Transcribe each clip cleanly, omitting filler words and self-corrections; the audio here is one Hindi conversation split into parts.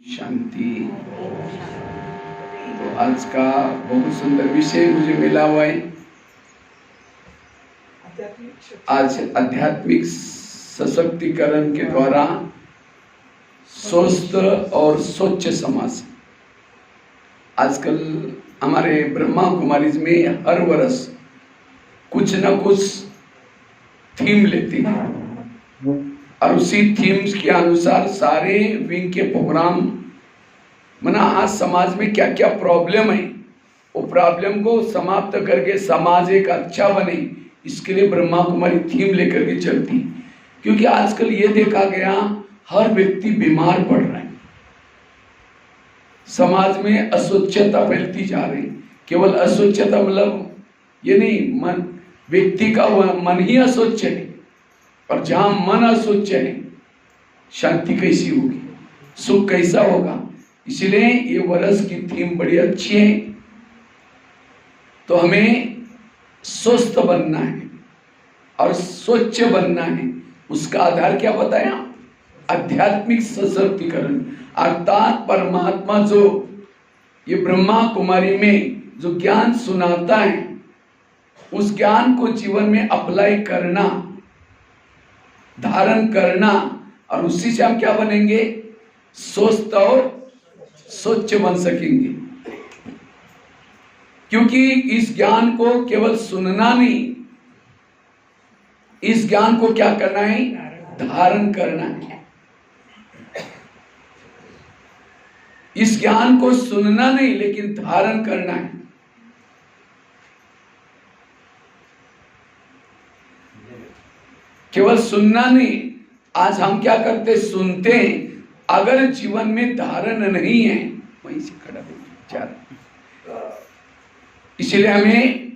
शांति। तो आज का बहुत सुंदर विषय मुझे मिला हुआ है। आज आध्यात्मिक सशक्तिकरण के द्वारा स्वस्थ और स्वच्छ समाज। आजकल हमारे ब्रह्मा कुमारीज में हर वर्ष कुछ न कुछ थीम लेते हैं और उसी थीम्स के अनुसार सारे विंग के प्रोग्राम मना आज समाज में क्या क्या प्रॉब्लम है वो प्रॉब्लम को समाप्त करके समाज एक अच्छा बने, इसके लिए ब्रह्मा कुमारी थीम लेकर के चलती। क्योंकि आजकल ये देखा गया हर व्यक्ति बीमार पड़ रहा है, समाज में अस्वच्छता फैलती जा रही। केवल अस्वच्छता मतलब ये नहीं, मन व्यक्ति का मन ही अस्वच्छ है, और जहां मन अस्वच्छ है शांति कैसी होगी, सुख कैसा होगा। इसलिए ये वर्ष की थीम बड़ी अच्छी है। तो हमें स्वस्थ बनना है और स्वच्छ बनना है। उसका आधार क्या बताया? आध्यात्मिक सशक्तिकरण, अर्थात परमात्मा जो ये ब्रह्मा कुमारी में जो ज्ञान सुनाता है उस ज्ञान को जीवन में अप्लाई करना, धारण करना, और उसी से हम क्या बनेंगे? स्वस्थ और स्वच्छ बन सकेंगे। क्योंकि इस ज्ञान को केवल सुनना नहीं, इस ज्ञान को क्या करना है? धारण करना है। इस ज्ञान को सुनना नहीं लेकिन धारण करना है। केवल सुनना नहीं, आज हम क्या करते? सुनते हैं, अगर जीवन में धारण नहीं है वहीं से खड़ा विचार। इसलिए हमें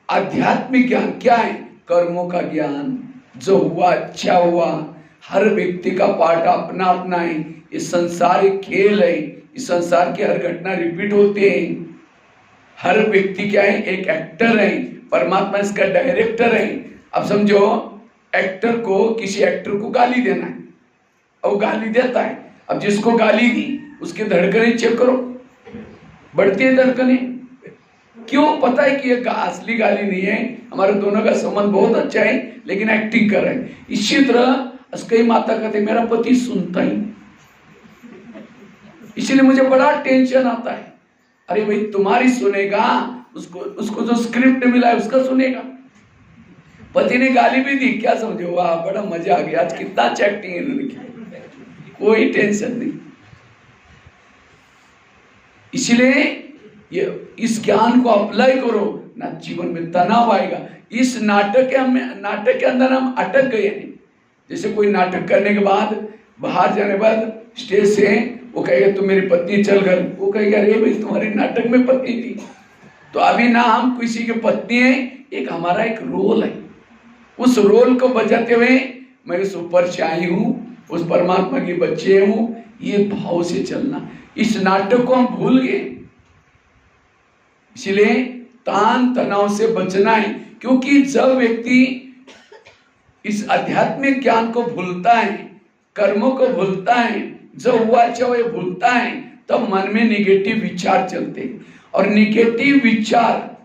आध्यात्मिक ज्ञान क्या है? कर्मों का ज्ञान, जो हुआ अच्छा हुआ। हर व्यक्ति का पार्ट अपना अपना है। ये संसार एक खेल है, इस संसार की हर घटना रिपीट होते हैं। हर व्यक्ति क्या है? एक एक्टर है, परमात्मा इसका डायरेक्टर है। अब समझो एक्टर को किसी एक्टर को गाली देना है और गाली देता है। अब जिसको गाली दी उसके धड़कने चेक करो, बढ़ती है धड़कने। क्यों? पता है कि ये असली गाली नहीं है, हमारे दोनों का संबंध बहुत अच्छा है, लेकिन एक्टिंग कर रहे हैं। इसी तरह कई माता कहते मेरा पति सुनता ही, इसीलिए मुझे बड़ा टेंशन आता है। अरे भाई तुम्हारी सुनेगा, उसको जो स्क्रिप्ट मिला है उसका सुनेगा। पति ने गाली भी दी, क्या समझो? वाह बड़ा मजा आ गया, आज कितना अच्छा एक्टिंग इन्होंने की, कोई टेंशन नहीं। इसलिए ये इस ज्ञान को अप्लाई करो ना, जीवन में तनाव आएगा। इस नाटक के अंदर हम अटक गए हैं। जैसे कोई नाटक करने के बाद बाहर जाने के बाद स्टेज से वो कहेगा तुम मेरी पत्नी चल घर, वो कहेगा अरे भाई तुम्हारी नाटक में पत्नी थी। तो अभी ना हम किसी की पत्नी है, एक हमारा एक रोल है, उस रोल को बजाते हुए मैं उस ऊपर से आई हूँ, उस परमात्मा के बच्चे हूँ, ये भाव से चलना। इस नाटक को हम भूल गए। इसलिए तान तनाव से बचना है। क्योंकि जब व्यक्ति इस आध्यात्मिक ज्ञान को भूलता है, कर्मों को भूलता है, जो हुआ अच्छा वो भूलता है, तब मन में निगेटिव विचार चलते हैं। और निगेटिव विचार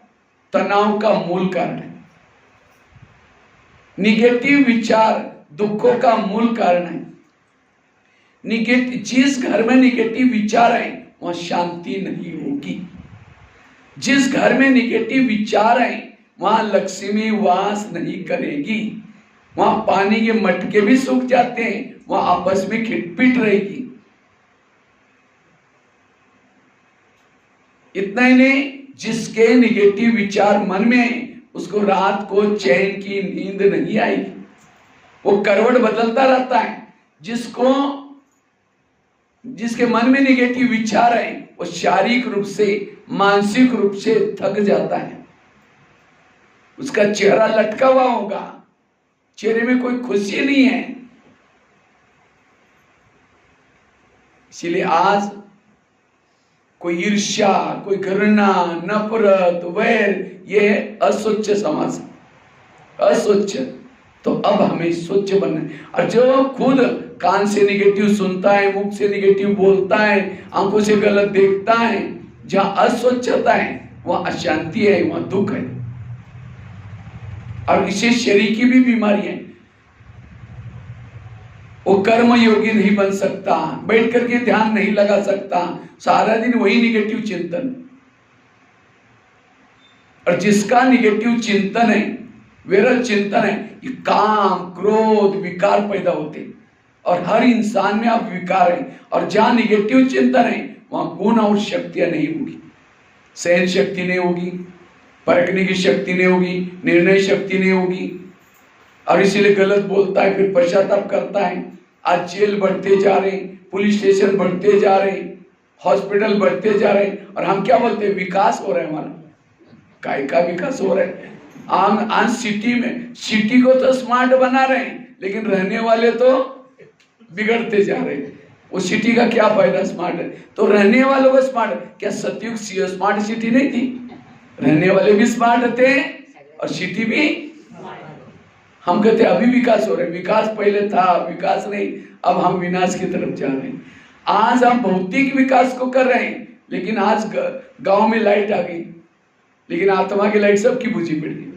तनाव का मूल कारण है। निगेटिव विचार दुखों का मूल कारण है। जिस घर में निगेटिव विचार है वहां शांति नहीं होगी। जिस घर में निगेटिव विचार है वहां लक्ष्मी वास नहीं करेगी। वहां पानी के मटके भी सूख जाते हैं, वहां आपस में खिटपिट रहेगी। इतना ही नहीं, जिसके निगेटिव विचार मन में है उसको रात को चैन की नींद नहीं आएगी, वो करवट बदलता रहता है। जिसके मन में निगेटिव विचार है वो शारीरिक रूप से मानसिक रूप से थक जाता है। उसका चेहरा लटका हुआ होगा, चेहरे में कोई खुशी नहीं है। इसीलिए आज कोई ईर्ष्या, कोई घृणा, नफरत, वैर, ये अस्वच्छ समाज, अस्वच्छ। तो अब हमें स्वच्छ बनना है। और जो खुद कान से निगेटिव सुनता है, मुख से निगेटिव बोलता है, आंखों से गलत देखता है, जहां अस्वच्छता है वहां अशांति है, वहां दुख है। और इसे शरीर की भी बीमारी है। वो कर्म योगी नहीं बन सकता, बैठ करके ध्यान नहीं लगा सकता, सारा दिन वही निगेटिव चिंतन। और जिसका निगेटिव चिंतन है, विरल चिंतन है, ये काम क्रोध विकार पैदा होते। और हर इंसान में अब विकार है, और जहां निगेटिव चिंतन है वहां गुण और शक्तियां नहीं होगी। सहन शक्ति नहीं होगी, परखने की शक्ति नहीं होगी, निर्णय शक्ति नहीं होगी, और इसीलिए गलत बोलता है, फिर पश्चाताप करता है। आज जेल बढ़ते जा रहे, पुलिस स्टेशन बढ़ते जा रहे, हॉस्पिटल बढ़ते जा रहे, और हम क्या बोलते हैं? विकास हो रहा है हमारा। काय का विकास हो रहा है? आज सिटी में, सिटी को तो स्मार्ट बना रहे हैं, लेकिन रहने वाले तो बिगड़ते जा रहे हैं। वो सिटी का क्या फायदा? स्मार्ट है तो रहने वालों को स्मार्ट। क्या सतयुग स्मार्ट सिटी नहीं थी? रहने वाले भी स्मार्ट थे और सिटी भी। हम कहते अभी विकास हो रहा है, विकास पहले था, विकास नहीं, अब हम विनाश की तरफ जा रहे हैं। आज हम भौतिक विकास को कर रहे हैं, लेकिन आज गांव में लाइट आ गई, लेकिन आत्मा की लाइट सबकी बुझी पड़ गई।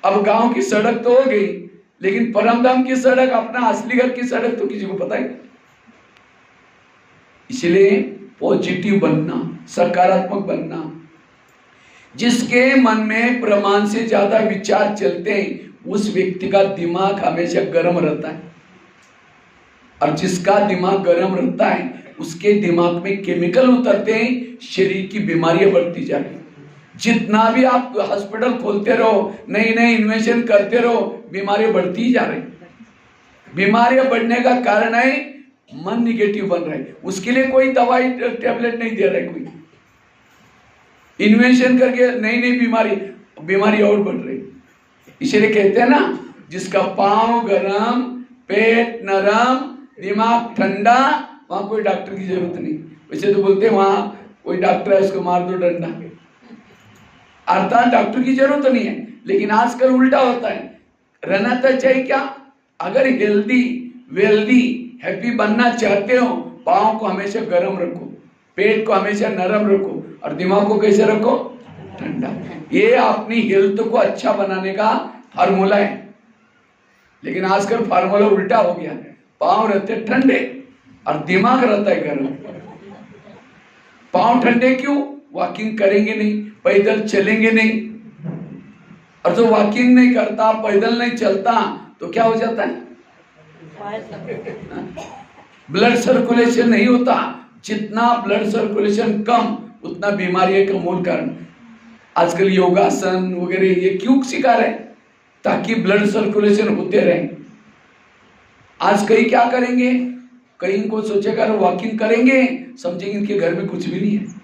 अब गांव की सड़क तो हो गई, लेकिन परमधाम की सड़क, अपना असली घर की सड़क तो किसी को पता ही। इसलिए पॉजिटिव बनना, सकारात्मक बनना। जिसके मन में प्रमाण से ज्यादा विचार चलते हैं, उस व्यक्ति का दिमाग हमेशा गर्म रहता है, और जिसका दिमाग गर्म रहता है उसके दिमाग में केमिकल उतरते हैं, शरीर की बीमारियां बढ़ती जा रही। जितना भी आप हॉस्पिटल खोलते रहो, नई नई इन्वेंशन करते रहो, बीमारियां बढ़ती ही जा रही। बीमारियां बढ़ने का कारण है मन निगेटिव बन रहा है। उसके लिए कोई दवाई टेबलेट नहीं दे रहा है, कोई इन्वेंशन करके नई नई बीमारी और बढ़ रही। इसलिए कहते हैं ना, जिसका पांव गरम, पेट नरम, दिमाग ठंडा, वहां कोई डॉक्टर की जरूरत नहीं। वैसे तो बोलते हैं वहां कोई डॉक्टर है, उसको मार दो डंडा। अर्थात डॉक्टर की जरूरत नहीं है, लेकिन आजकल उल्टा होता है। रहना तो चाहिए क्या? अगर हेल्दी वेल्दी हैप्पी बनना चाहते हो, पाँव को हमेशा गर्म रखो, पेट को हमेशा नरम रखो, और दिमाग को कैसे रखो? ठंडा। ये अपनी हेल्थ को अच्छा बनाने का फार्मूला है। लेकिन आजकल फार्मूला उल्टा हो गया। पाँव रहते ठंडे और दिमाग रहता है गर्म। पाँव ठंडे क्यों? वॉकिंग करेंगे नहीं, पैदल चलेंगे नहीं, और जो वॉकिंग नहीं करता, पैदल नहीं चलता, तो क्या हो जाता है? ब्लड सर्कुलेशन नहीं होता। जितना ब्लड सर्कुलेशन कम, उतना बीमारी का मूल कारण। आजकल योगासन वगैरह ये क्यों सिखा रहे? ताकि ब्लड सर्कुलेशन होते रहे। आज कई क्या करेंगे, कई को सोचेगा वॉकिंग करेंगे, समझेंगे इनके घर में कुछ भी नहीं है,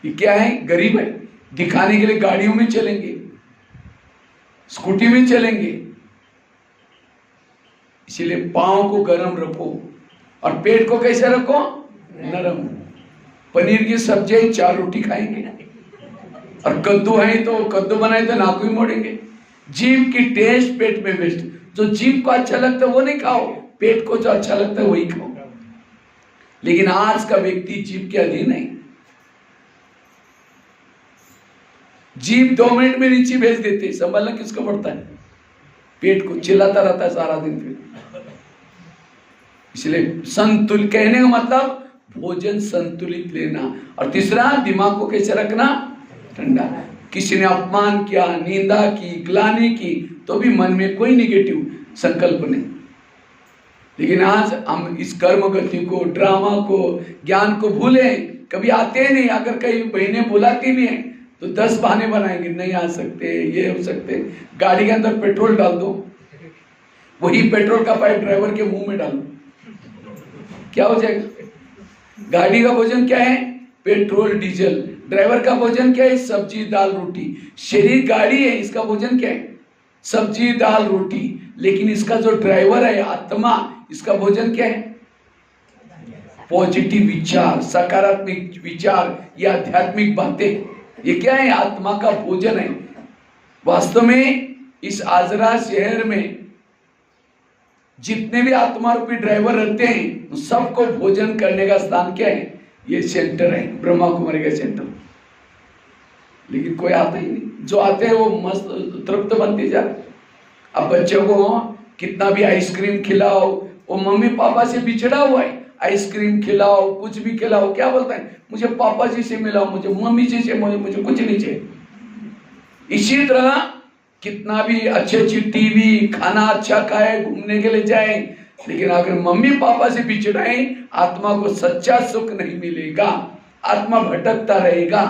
ये क्या है? गरीब है। दिखाने के लिए गाड़ियों में चलेंगे, स्कूटी में चलेंगे। इसलिए पाँव को गर्म रखो और पेट को कैसे रखो? नरम। पनीर की सब्जी 4 रोटी खाएंगे, और कद्दू है तो कद्दू बनाए तो नाक भी मोड़ेंगे। जीभ की टेस्ट पेट में बेस्ट। जो जीभ को अच्छा लगता है वो नहीं खाओ, पेट को जो अच्छा लगता है वही खाओ। लेकिन आज का व्यक्ति जीभ के अधीन है। जीभ 2 मिनट में नीचे भेज देते, संभालना किसको पड़ता है? पेट को। चिल्लाता रहता है सारा दिन फिर। इसलिए संतुलित कहने का मतलब भोजन संतुलित लेना। और तीसरा, दिमाग को कैसे रखना? ठंडा। किसी ने अपमान किया, निंदा की, ग्लानि की, तो भी मन में कोई निगेटिव संकल्प नहीं। लेकिन आज हम इस कर्म गति को, ड्रामा को, ज्ञान को भूले, कभी आते नहीं। अगर कई बहनें बुलाती भी हैं तो 10 बहाने बनाएंगे, नहीं आ सकते, ये हो सकते। गाड़ी के अंदर पेट्रोल डाल दो, वही पेट्रोल का पाइप ड्राइवर के मुंह में डालो, क्या हो जाएगा? गाड़ी का भोजन क्या है? Petrol diesel. ड्राइवर का भोजन क्या है? सब्जी दाल रोटी। शरीर गाड़ी है, इसका भोजन क्या है? सब्जी दाल रोटी। लेकिन इसका जो ड्राइवर है आत्मा, इसका भोजन क्या है? पॉजिटिव विचार, सकारात्मक विचार, ये आध्यात्मिक बातें। ये क्या है? आत्मा का भोजन है। वास्तव में इस आजरा शहर में जितने भी आत्मा रूपी ड्राइवर रहते हैं सबको भोजन करने का स्थान क्या है? ये सेंटर है, ब्रह्मा कुमारी का सेंटर। लेकिन कोई आता ही नहीं, जो आते हैं वो मस्त तृप्त बनते जाते। अब बच्चों को कितना भी आइसक्रीम खिलाओ, वो मम्मी पापा से बिछड़ा हुआ है, आइसक्रीम खिलाओ कुछ भी खिलाओ, क्या बोलता है? मुझे पापा जी से मिलाओ, मुझे मम्मी जी से, मुझे कुछ नहीं चाहिए। इसी तरह कितना भी अच्छी टीवी, खाना अच्छा खाए, घूमने के लिए जाए, लेकिन अगर मम्मी पापा से बिछड़ाए, आत्मा को सच्चा सुख नहीं मिलेगा, आत्मा भटकता रहेगा।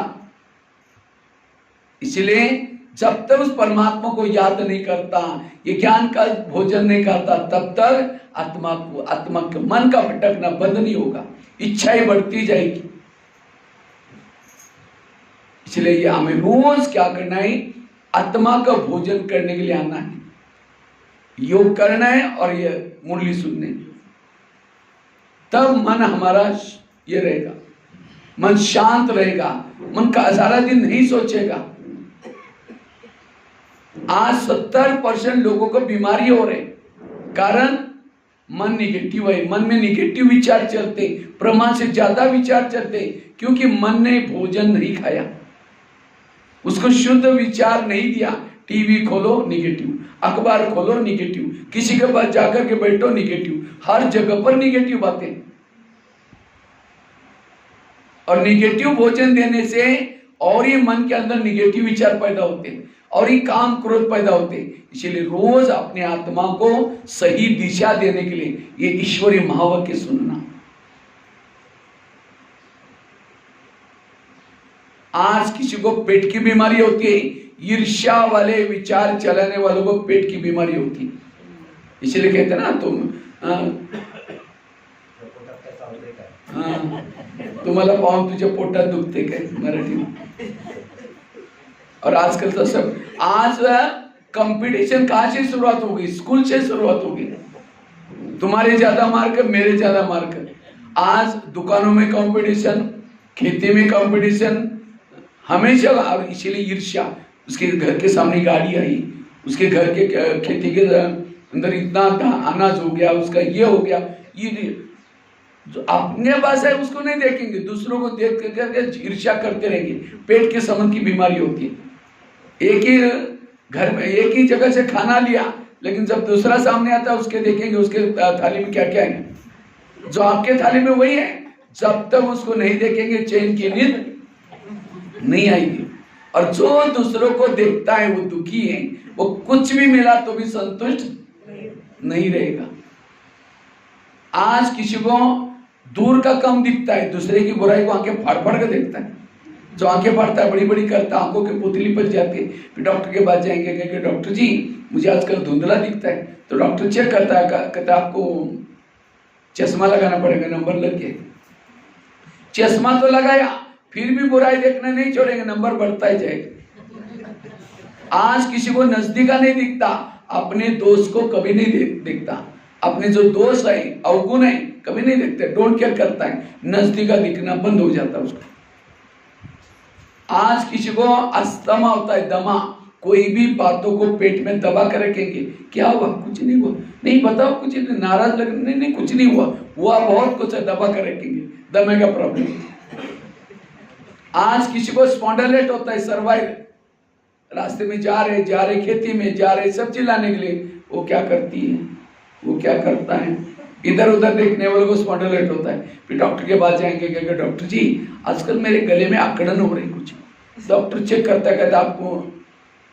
इसलिए जब तक उस परमात्मा को याद नहीं करता, ये ज्ञान का भोजन नहीं करता, तब तक आत्मा के मन का भटकना बंद नहीं होगा, इच्छाएं बढ़ती जाएगी। इसलिए ये हमें रोज क्या करना है? आत्मा का भोजन करने के लिए आना है, योग करना है और ये मुरली सुनने, तब मन हमारा ये रहेगा, मन शांत रहेगा, मन का सारा दिन नहीं सोचेगा। आज 70% लोगों को बीमारी हो रही, कारण मन निगेटिव है, मन में निगेटिव विचार चलते, प्रमाण से ज्यादा विचार चलते, क्योंकि मन ने भोजन नहीं खाया, उसको शुद्ध विचार नहीं दिया। टीवी खोलो निगेटिव, अखबार खोलो निगेटिव, किसी के पास जाकर के बैठो निगेटिव, हर जगह पर निगेटिव बातें। और निगेटिव भोजन देने से और ये मन के अंदर निगेटिव विचार पैदा होते और ये काम क्रोध पैदा होते। इसलिए रोज अपने आत्मा को सही दिशा देने के लिए ये ईश्वरीय महावाक्य सुनना। आज किसी को पेट की बीमारी होती है, ईर्ष्या वाले विचार चलाने वालों को पेट की बीमारी होती है। इसलिए कहते हैं ना, तुम्हाला पाहून तुझ्या पोटात दुखते काय, मराठी में। और आजकल तो सब, आज कंपटीशन कहाँ से शुरुआत होगी? स्कूल से शुरुआत होगी। तुम्हारे ज्यादा मार्क, मेरे ज्यादा मार्क। आज दुकानों में कंपटीशन, खेती में कंपटीशन, हमेशा। इसीलिए ईर्ष्या, उसके घर के सामने गाड़ी आई, उसके घर के खेती के अंदर इतना अनाज हो गया, उसका ये हो गया, ये जो अपने पास है उसको नहीं देखेंगे, दूसरों को देख करके ईर्ष्या करते रहेंगे। पेट के संबंध की बीमारी होती है। एक ही घर में एक ही जगह से खाना लिया, लेकिन जब दूसरा सामने आता है उसके देखेंगे उसके थाली में क्या क्या है, जो आपके थाली में वही है। जब तक उसको नहीं देखेंगे चैन की नींद नहीं आएगी। और जो दूसरों को देखता है वो दुखी है, वो कुछ भी मिला तो भी संतुष्ट नहीं रहेगा। आज किसी को दूर का कम दिखता है, दूसरे की बुराई को आंखें फाड़ फाड़ कर देखता है। जो आंखें फाड़ता है, बड़ी बड़ी करता है, आंखों की पुतली बच जाती है। फिर डॉक्टर के पास जाएंगे, कहेंगे डॉक्टर जी मुझे आजकल धुंधला दिखता है। तो डॉक्टर चेक करता है, कहता है आपको चश्मा लगाना पड़ेगा, नंबर लग गया। चश्मा तो लगाया, फिर भी बुराई देखना नहीं छोड़ेंगे, नंबर बढ़ता ही जाएगा। आज किसी को नजदीका नहीं दिखता, अपने दोस्त को कभी नहीं देखता, अपने जो दोस्त है अवगुण है कभी नहीं देखते, डोंट केयर करता है, नजदीका दिखना बंद हो जाता है उसको। आज किसी को अस्थमा होता है, दमा, कोई भी बातों को पेट में दबा कर रखेंगे, क्या हुआ? कुछ नहीं हुआ, नहीं बताओ कुछ नहीं, नाराज लग, नहीं कुछ नहीं हुआ, हुआ बहुत कुछ है, दबा कर रखेंगे, दमे का प्रॉब्लम। आज किसी को स्पॉन्डिलाइटिस होता है, सर्वाइवल, रास्ते में जा रहे खेती में जा रहे सब्जी लाने के लिए, वो क्या करती है, वो क्या करता है, इधर उधर देखने वालों को स्पॉन्डिलाइटिस होता है। फिर डॉक्टर के पास जाएंगे, कहेंगे डॉक्टर जी आजकल मेरे गले में अकड़न हो रही कुछ। डॉक्टर चेक करता कहता आपको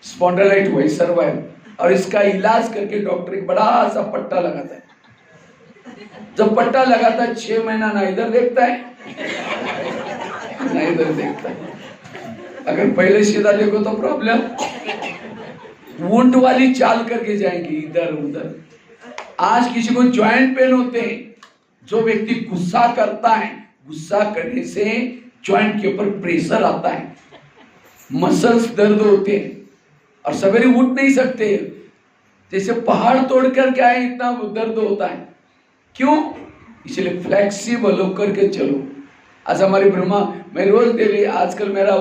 स्पॉन्डिलाइटिस हुआ है, सर्वाइवल, और इसका इलाज करके डॉक्टर एक बड़ा सा पट्टा लगाता है। जब पट्टा लगाता है 6 महीना ना इधर देखता है ना इधर देखता है। अगर पहले सीधा देखो तो प्रॉब्लम, वुंड वाली चाल करके जाएंगे इधर उधर। आज किसी को ज्वाइंट पेन होते हैं, जो व्यक्ति गुस्सा करता है, गुस्सा करने से ज्वाइंट के ऊपर प्रेशर आता है, मसल्स दर्द होते हैं और सवेरे उठ नहीं सकते, जैसे पहाड़ तोड़कर क्या है इतना दर्द होता है। क्यों? इसलिए फ्लेक्सिबल होकर के चलो। आज हमारी ब्रह्मा, मैं रोज डेली, आजकल मेरा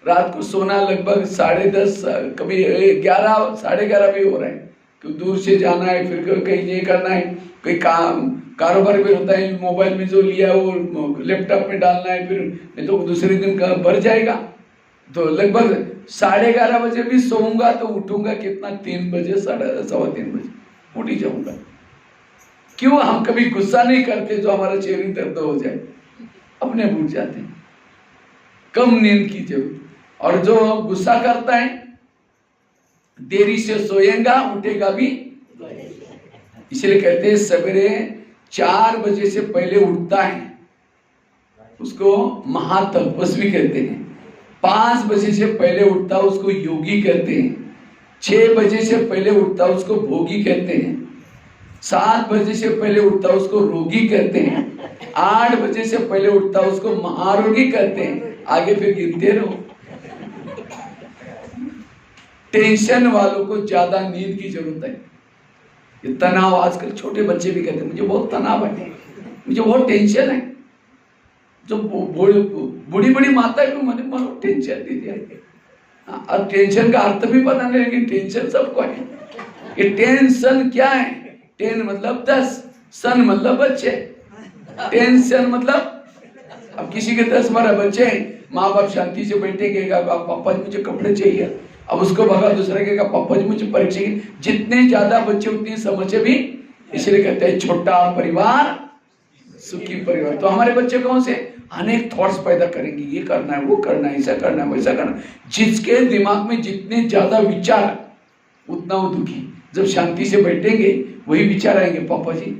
रात को सोना लगभग 10:30, कभी 11, 11:30 भी हो रहा है। कि दूर से जाना है, फिर कहीं ये करना है, कोई काम कारोबार भी होता है, मोबाइल में जो लिया है वो लैपटॉप में डालना है, फिर नहीं तो दूसरे दिन का भर जाएगा। तो लगभग 11:30 बजे भी सोऊंगा तो उठूंगा कितना, 3 बजे, 3:15 बजे उठ ही जाऊंगा। क्यों? हम कभी गुस्सा नहीं करते जो हमारा चेहरे दर्द हो जाए, अपने भूल जाते हैं। कम नींद की जरूरत। और जो गुस्सा करता है देरी से सोएगा उठेगा भी, इसलिए कहते हैं सवेरे 4 बजे से पहले उठता है उसको महातपस्वी कहते हैं। 5 बजे से पहले उठता उसको योगी कहते हैं। 6 बजे से पहले उठता उसको भोगी कहते हैं। 7 बजे से पहले उठता उसको रोगी कहते हैं। 8 बजे से पहले उठता उसको महारोगी कहते हैं। आगे फिर गिनते रहो। टेंशन वालों को ज्यादा नींद की जरूरत है। ये तनाव, आजकल छोटे बच्चे भी कहते हैं मुझे बहुत तनाव है, मुझे बहुत टेंशन है। जो बूढ़ी बड़ी माता भी मुझे बहुत टेंशन दे दिया। अब टेंशन का अर्थ भी पता नहीं, लेकिन टेंशन सबको है। ये टेंशन क्या है? टेन मतलब 10, सन मतलब बच्चे। टेंशन मतलब अब किसी के 10-12 बच्चे हैं, माँ बाप शांति से बैठेंगे, पापा जी मुझे कपड़े चाहिए, अब उसको भगा दूसरा कहेगा पापा जी मुझे परीक्षा चाहिए। जितने ज्यादा बच्चे उतनी समझे भी, इसलिए कहते हैं छोटा परिवार सुखी परिवार। तो हमारे बच्चे कौन से अनेक थॉट्स पैदा करेंगे, ये करना है, वो करना है, ऐसा करना है, वैसा करना है। जिसके दिमाग में जितने ज्यादा विचार उतना वो दुखी। जब शांति से बैठेंगे वही विचार आएंगे, पापा जी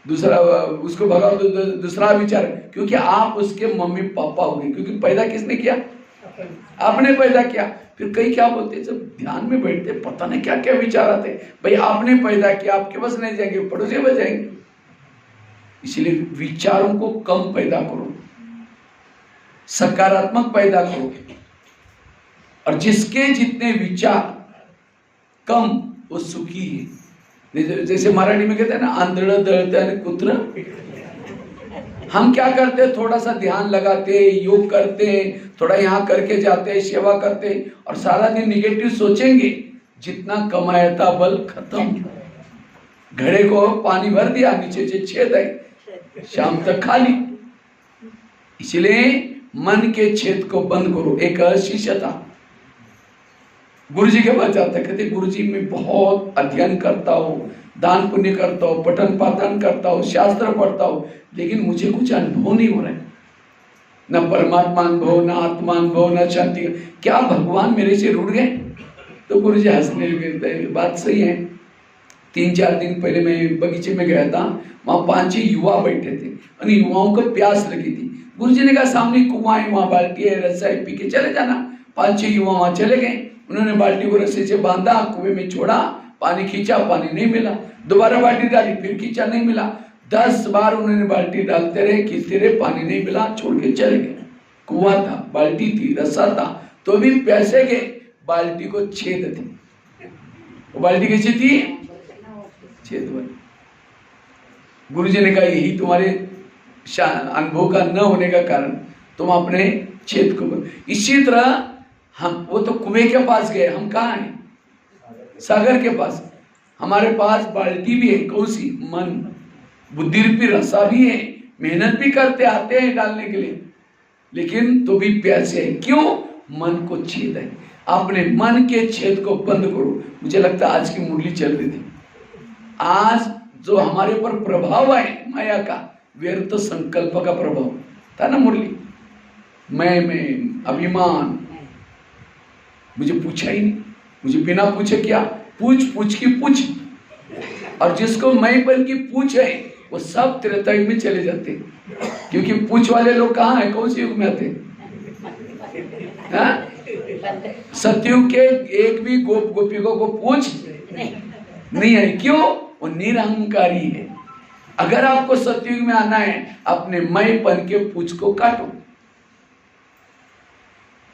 दूसरा उसको भगाओ तो दूसरा विचार, क्योंकि आप उसके मम्मी पापा हो गए, क्योंकि पैदा किसने किया? आपने पैदा किया। फिर कई क्या बोलते, जब ध्यान में बैठते पता नहीं क्या क्या विचार आते। भाई आपने पैदा किया, आपके बस नहीं जाएंगे, पड़ोसी बस जाएंगे। इसलिए विचारों को कम पैदा करो, सकारात्मक पैदा करो। और जिसके जितने विचार कम वो सुखी है। जैसे मराठी में कहते हैं ना, आंधळ दळते कुत्र। हम क्या करते हैं, थोड़ा सा ध्यान लगाते हैं, योग करते हैं, थोड़ा यहाँ करके जाते हैं, सेवा करते हैं, और सारा दिन निगेटिव सोचेंगे, जितना कमाया था बल खत्म। घड़े को पानी भर दिया, नीचे से छेद है, शाम तक खाली। इसलिए मन के छेद को बंद करो। एक शिष्य था, गुरुजी के पास जाता, कहते गुरुजी मैं बहुत अध्ययन करता हूँ, दान पुण्य करता हूँ, पठन पाठन करता हूँ, शास्त्र पढ़ता हूँ, लेकिन मुझे कुछ अनुभव नहीं हो रहा है, न परमात्मा अनुभव, न आत्मा अनुभव, न शांति। क्या भगवान मेरे से रूठ गए? तो गुरुजी हंसने लगे, बात सही है। 3-4 दिन पहले मैं बगीचे में गया था, वहाँ 5-6 युवा बैठे थे और युवाओं को प्यास लगी थी। गुरुजी ने कहा सामने कुआं है, वहाँ बाल्टी है, रस्सा है, पी के चले जाना। 5-6 युवा वहाँ चले गए। उन्होंने बाल्टी को रस्से से बांधा, कुएं में छोड़ा, पानी खींचा, पानी नहीं मिला। दोबारा बाल्टी डाली, फिर खींचा, नहीं मिला। 10 बार उन्होंने बाल्टी डालते रहे, खींचते रहे, पानी नहीं मिला, छोड़ के चले गए। कुआं था, बाल्टी थी, रस्सा था, तो भी प्यासे गए। बाल्टी को छेद थी, वो बाल्टी कैसी थी? छेद वाली। गुरुजी ने कहा यही तुम्हारे अनुभव का न होने का कारण, तुम अपने छेद को। इसी तरह हम, वो तो कुएं के पास गए, हम कहाँ हैं? सागर के पास। हमारे पास बाल्टी भी है, कौन सी? मन। बुद्धि रूपी रस्सा भी है, मेहनत भी करते आते हैं डालने के लिए, लेकिन तो भी प्यासे है। क्यों? मन को छेद है। अपने मन के छेद को बंद करो। मुझे लगता है आज की मुरली चल रही थी। आज जो हमारे ऊपर प्रभाव है माया का, व्यर्थ संकल्प का प्रभाव था ना मुरली। मैं अभिमान, मुझे पूछा ही नहीं, मुझे बिना पूछे क्या? पूछ की पूछ। और जिसको मैं बन की पूछ है, वो सब त्रेता युग में चले जाते हैं। क्योंकि पूछ वाले लोग कहाँ है? कौन से युग में आते हैं? सतयुग के एक भी गोपिकों को पूछ नहीं है। क्यों? वो निरहंकारी है। अगर आपको सतयुग में आना है, अपने मैंपन के पूछ को काटो।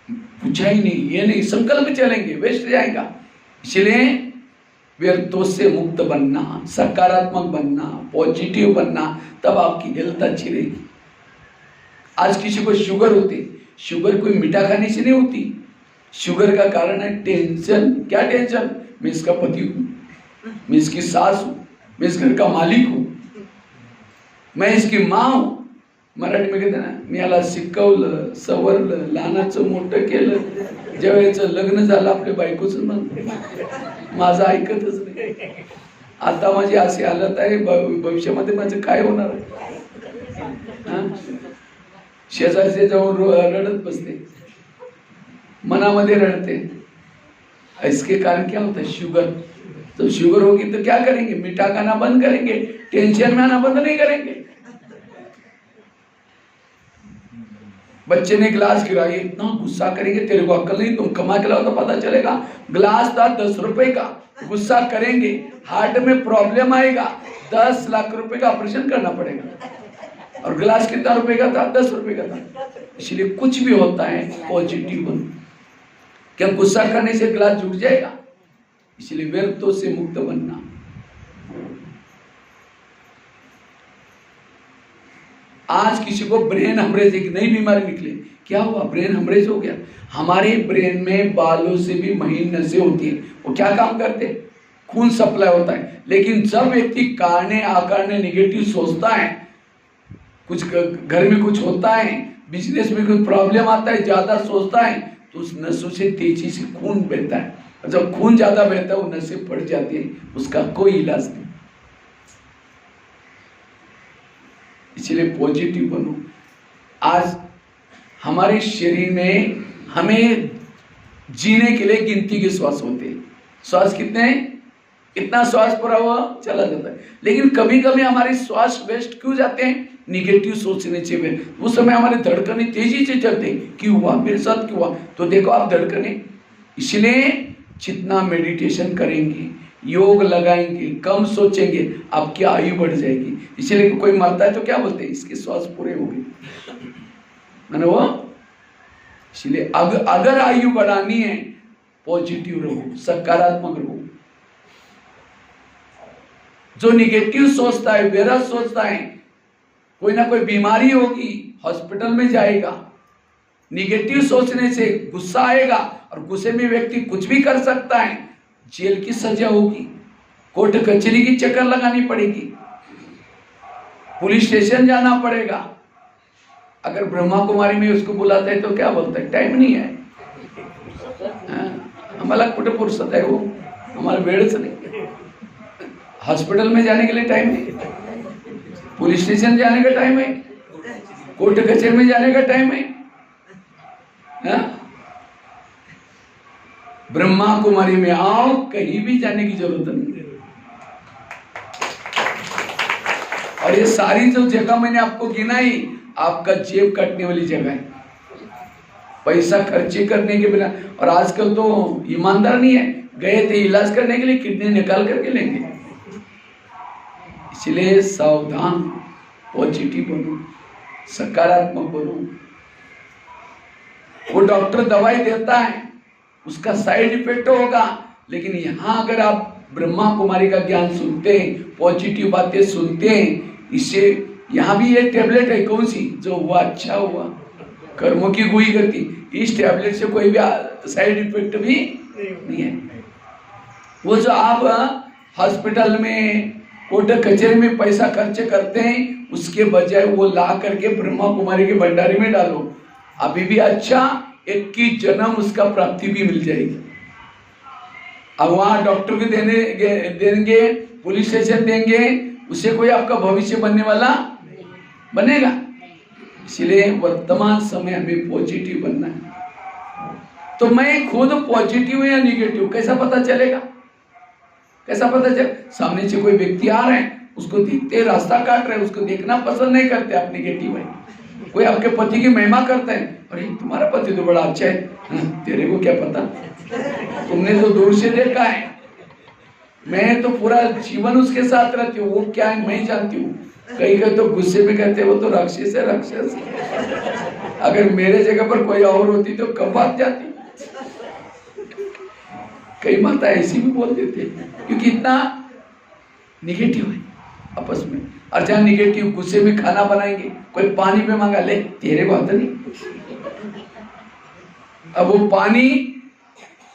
पूछा ही नहीं, ये नहीं, संकल्प चलेंगे, वेस्ट जाएगा। इसलिए व्यर्थों से मुक्त बनना, सकारात्मक बनना, पॉजिटिव बनना, तब आपकी हेल्थ अच्छी रहेगी। आज किसी को शुगर होती, शुगर कोई मीठा खाने से नहीं होती। शुगर का कारण है टेंशन। क्या टेंशन? मैं इसका पति हूँ, मैं इसकी सास हूँ, मैं इस घर का मालिक हूँ, मैं इसकी माँ हूँ. मराठी में कहते ना, मी याला शिकवलं, सवरलं, लहानाचं मोठं केलं, जेव्हा याचं लग्न झालं आपल्या बायकोच माझं ऐकतच नाही. आता माझी अशी हालत आहे, भविष्यामध्ये माझं काय होणार आहे. शेजारचे जाऊन रडत बसते, मनामध्ये रडते. इसके कारण क्या होता है? शुगर. तो शुगर होगी तो क्या करेंगे? मीठा खाना बंद करेंगे, टेंशन में आना बंद नहीं करेंगे. बच्चे ने ग्लास गिराया, इतना गुस्सा करेंगे, तेरे को अक्ल नहीं, तुम कमा के लाओ तो पता चलेगा. ग्लास था 10 रुपए का, गुस्सा करेंगे, हार्ट में प्रॉब्लम आएगा, 10 लाख रुपए का ऑपरेशन करना पड़ेगा. और ग्लास कितना रुपए का था? 10 रुपए का था. इसलिए कुछ भी होता है पॉजिटिव बनो. क्या गुस्सा करने से ग्लास जुट जाएगा? इसलिए व्यर्थों से मुक्त बनना. आज किसी को ब्रेन हेमरेज, एक नई बीमारी निकले. क्या हुआ? ब्रेन हेमरेज हो गया. हमारे ब्रेन में बालों से भी महीन नसें होती है. वो क्या काम करते हैं? खून सप्लाई होता है. लेकिन जब व्यक्ति कारणे आकारणे नेगेटिव सोचता है, कुछ घर में कुछ होता है, बिजनेस में कोई प्रॉब्लम आता है, ज्यादा सोचता है, तो उस नसों से तेजी से खून बहता है. और जब खून ज्यादा बहता है वो नसें फट जाती है, उसका कोई इलाज नहीं. इसलिए पॉजिटिव बनो. आज हमारे शरीर में हमें जीने के लिए गिनती के श्वास होते हैं. श्वास कितने हैं? इतना श्वास पूरा हुआ चला जाता है. लेकिन कभी कभी हमारे श्वास वेस्ट क्यों जाते हैं? निगेटिव सोचने से. उस समय हमारे धड़कने तेजी से चलते हैं. क्यों हुआ? मेरे साथ क्यों हुआ? तो देखो आप धड़कने. इसलिए जितना मेडिटेशन करेंगे, योग लगाएंगे, कम सोचेंगे, आपकी आयु बढ़ जाएगी. इसलिए कोई मरता है तो क्या बोलते हैं? इसके श्वास पूरे हो गए, मैंने वो. इसलिए अगर आयु बढ़ानी है, पॉजिटिव रहो, सकारात्मक रहो. जो निगेटिव सोचता है, बेरहम सोचता है, कोई ना कोई बीमारी होगी, हॉस्पिटल में जाएगा. निगेटिव सोचने से गुस्सा आएगा, और गुस्से में व्यक्ति कुछ भी कर सकता है. जेल की सजा होगी, कोर्ट कचहरी की चक्कर लगानी पड़ेगी, पुलिस स्टेशन जाना पड़ेगा. अगर ब्रह्मा कुमारी में उसको बुलाते हैं तो क्या बोलता है? टाइम नहीं है, हमारा कुछ फुर्सत है, वो हमारा वेड़च नहीं. हॉस्पिटल में जाने के लिए टाइम नहीं, पुलिस स्टेशन जाने का टाइम है, कोर्ट कचहरी में जाने का टाइम है. ब्रह्मा कुमारी में आओ, कहीं भी जाने की जरूरत नहीं. और ये सारी जो जगह मैंने आपको गिनाई, आपका जेब काटने वाली जगह है, पैसा खर्चे करने के बिना. और आजकल तो ईमानदार नहीं है, गए थे इलाज करने के लिए, किडनी निकाल करके लेंगे. इसलिए सावधान, पॉजिटिव बनो, सकारात्मक बनो. वो डॉक्टर दवाई देता है, उसका साइड इफेक्ट होगा. लेकिन यहां अगर आप ब्रह्मा कुमारी का ज्ञान सुनते हैं, पॉजिटिव बातें सुनते हैं, इससे यहां भी ये टैबलेट है, कौन सी? जो हुआ अच्छा हुआ, कर्मों की गुई गति. इस टैबलेट से कोई भी साइड इफेक्ट भी नहीं है. वो जो आप हॉस्पिटल में, कोर्ट कचहरी में पैसा खर्च करते हैं, उसके बजाय वो ला करके ब्रह्मा कुमारी के भंडारे में डालो. अभी भी अच्छा 21 जन्म उसका प्राप्ति भी मिल जाएगी. अब वहां डॉक्टर भी देंगे, पुलिस स्टेशन देंगे, उससे कोई आपका भविष्य बनने वाला बनेगा. इसलिए वर्तमान समय हमें पॉजिटिव बनना है. तो मैं खुद पॉजिटिव हूं या निगेटिव, कैसा पता चलेगा? कैसा पता चले? सामने से कोई व्यक्ति आ रहे हैं, उसको देखते रास्ता काट रहे हैं, उसको देखना पसंद नहीं करते, आप निगेटिव है. कोई आपके पति की महिमा करता है, अरे तुम्हारा पति तो बड़ा अच्छा है, तेरे को क्या पता, तुमने तो दूर से देखा है, मैं तो पूरा जीवन उसके साथ रहती हूँ, वो क्या है मैं जानती हूँ. कई कई तो गुस्से में कहते वो तो राक्षस है, राक्षस. अगर मेरे जगह पर कोई और होती तो कब बात जाती. कई माता ऐसी भी बोल देते, क्योंकि इतना निगेटिव है आपस में. और जहाँ निगेटिव गुस्से में खाना बनाएंगे, कोई पानी पे मांगा, ले तेरे को आता नहीं. अब वो पानी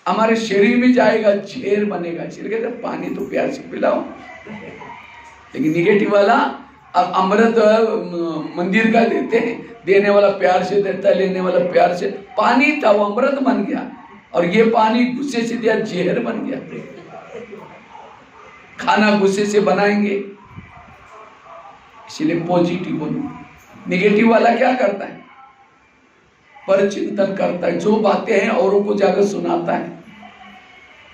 हमारे शरीर में जाएगा, जहर बनेगा। इसलिए कहते हैं पानी तो प्यार से पिलाओ। लेकिन निगेटिव वाला, अब अमृत मंदिर का देते हैं, देने वाला प्यार से देता है, लेने वाला प्यार से। पानी था वो अमृत बन गया, और ये पानी गुस्से से दिया, जहर बन गया। खाना गुस्से से बनाएंगे, इसलिए पॉजिटिव बनो। निगेटिव वाला क्या करता है? पर चिंतन करता है, जो बातें हैं औरों को जाकर सुनाता है,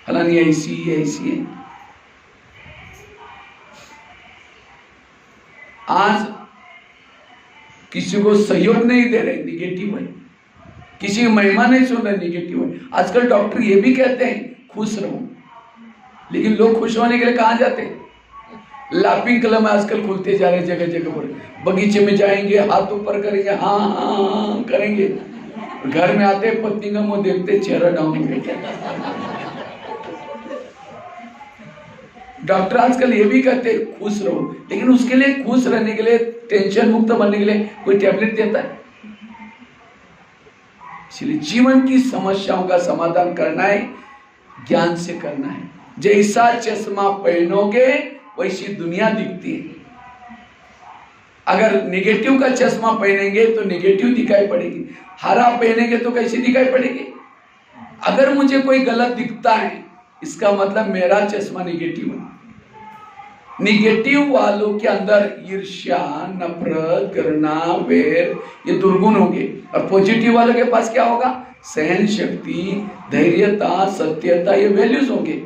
फलानी ऐसी है, ऐसी है। आज किसी को सहयोग नहीं दे रहे, निगेटिव है। किसी की महिमा नहीं सुन रहे, निगेटिव है। आजकल डॉक्टर ये भी कहते हैं खुश रहो, लेकिन लोग खुश होने के लिए कहाँ जाते हैं? लाफिंग क्लब आजकल खुलते जा रहे जगह जगह पर। बगीचे में जाएंगे, हाथ ऊपर करेंगे, हाँ हाँ हाँ करेंगे, घर में आते पत्नी का मुंह देखते चेहरा डाउन हो गया। डॉक्टर आजकल ये भी कहते हैं खुश रहो, लेकिन उसके लिए, खुश रहने के लिए, टेंशन मुक्त बनने के लिए कोई टैबलेट देता है? इसलिए जीवन की समस्याओं का समाधान करना है, ज्ञान से करना है। जैसा चश्मा पहनोगे वैसी दुनिया दिखती है। अगर नेगेटिव का चश्मा पहनेंगे तो नेगेटिव दिखाई पड़ेगी, हरा पहनेंगे तो कैसी दिखाई पड़ेगी? अगर मुझे कोई गलत दिखता है, इसका मतलब मेरा चश्मा नेगेटिव है। निगेटिव वालों के अंदर ईर्ष्या, नफरत, घृणा, वैर, ये दुर्गुण होंगे। और पॉजिटिव वालों के पास क्या होगा? सहन शक्ति, धैर्यता, सत्यता, ये वैल्यूज होंगे।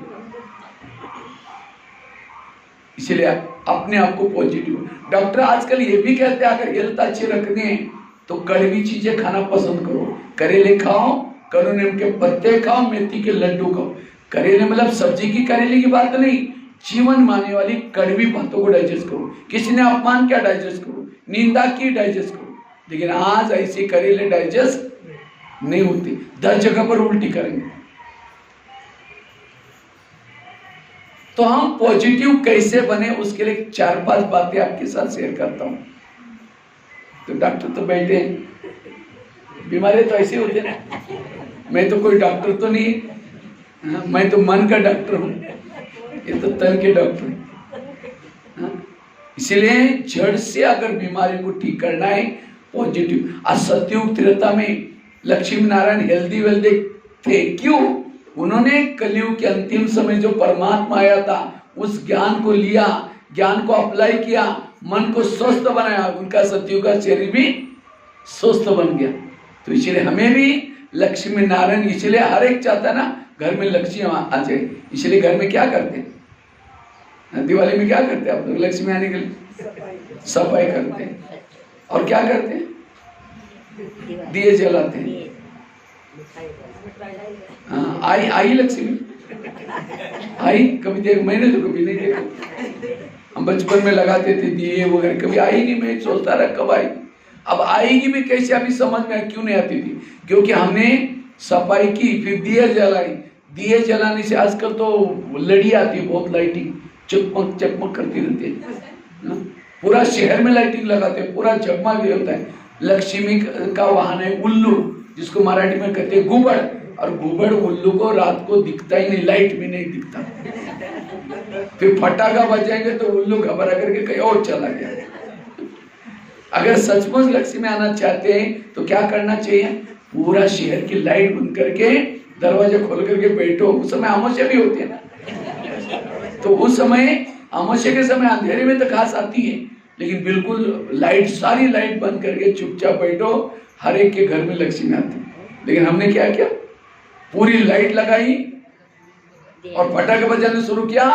इसलिए अपने आप को पॉजिटिव। डॉक्टर आजकल ये भी कहते हैं अगर हेल्थ अच्छी रखनी है तो कड़वी चीजें खाना पसंद करो। करेले खाओ, करोनीम के पत्ते खाओ, मेथी के लड्डू खाओ। करेले मतलब सब्जी की करेले की बात नहीं, जीवन माने वाली कड़वी बातों को डाइजेस्ट करो। किसी ने अपमान किया, डाइजेस्ट करो। निंदा की, डाइजेस्ट करो। लेकिन आज ऐसे करेले डाइजेस्ट नहीं होते, 10 जगह पर उल्टी करेंगे। तो हम पॉजिटिव कैसे बने, उसके लिए 4-5 बातें आपके साथ शेयर करता हूं। तो डॉक्टर तो बैठे हैं, बीमारी तो ऐसे होते ना। मैं तो कोई डॉक्टर तो नहीं, मैं तो मन का डॉक्टर हूं, ये तो तन के डॉक्टर हैं। इसलिए जड़ से अगर बीमारी को ठीक करना है, पॉजिटिव। सतयुग त्रेता में लक्ष्मी नारायण हेल्दी वेल्दी थे, क्यों? उन्होंने कलयुग के अंतिम समय जो परमात्मा आया था, उस ज्ञान को लिया, ज्ञान को अप्लाई किया, मन को स्वस्थ बनाया, उनका सतयुग का शरीर भी स्वस्थ बन गया। तो इसलिए हमें भी लक्ष्मी नारायण, इसलिए हर एक चाहता है ना घर में लक्ष्मी आ जाए। इसलिए घर में क्या करते हैं? दिवाली में क्या करते हैं आप लोग? लक्ष्मी आने के लिए सफाई करते हैं, और क्या करते हैं? दिए जलाते हैं। हाँ, आई लक्ष्मी आई कभी देख, मैंने तो कभी नहीं देखा। हम बचपन में लगाते थे दिए वगैरह, कभी आई नहीं। मैं सोचता रहा कब आई। अब आएगी भी कैसे, अभी समझ में क्यों नहीं आती थी? क्योंकि हमने सफाई की, फिर दिए जलाई। दिए जलाने से आजकल तो लड़ी आती है, बहुत लाइटिंग चकमक चकमक करती रहती है। पूरा शहर में लाइटिंग लगाते हैं, पूरा जगमग होता है। लक्ष्मी का वाहन है उल्लू, जिसको मराठी में कहते हैं गुबड़। और गुबड़ उल्लू को रात को दिखता ही नहीं, लाइट में नहीं दिखता। फिर फटाका बजाएंगे तो उल्लू घबरा करके कहीं और चला गया। अगर सचमुच लक्ष्मी आना चाहते हैं तो क्या करना चाहिए? पूरा शहर की लाइट बंद करके, दरवाजा खोल करके बैठो। उस समय अमावस्या भी होती है ना, तो उस समय अमावस्या के समय अंधेरे में तो खास आती है, लेकिन बिल्कुल लाइट, सारी लाइट बंद करके चुपचाप बैठो। हर एक के घर में लक्ष्मी आती है। लेकिन हमने क्या किया? पूरी लाइट लगाई और पटाखे बजाने शुरू किया।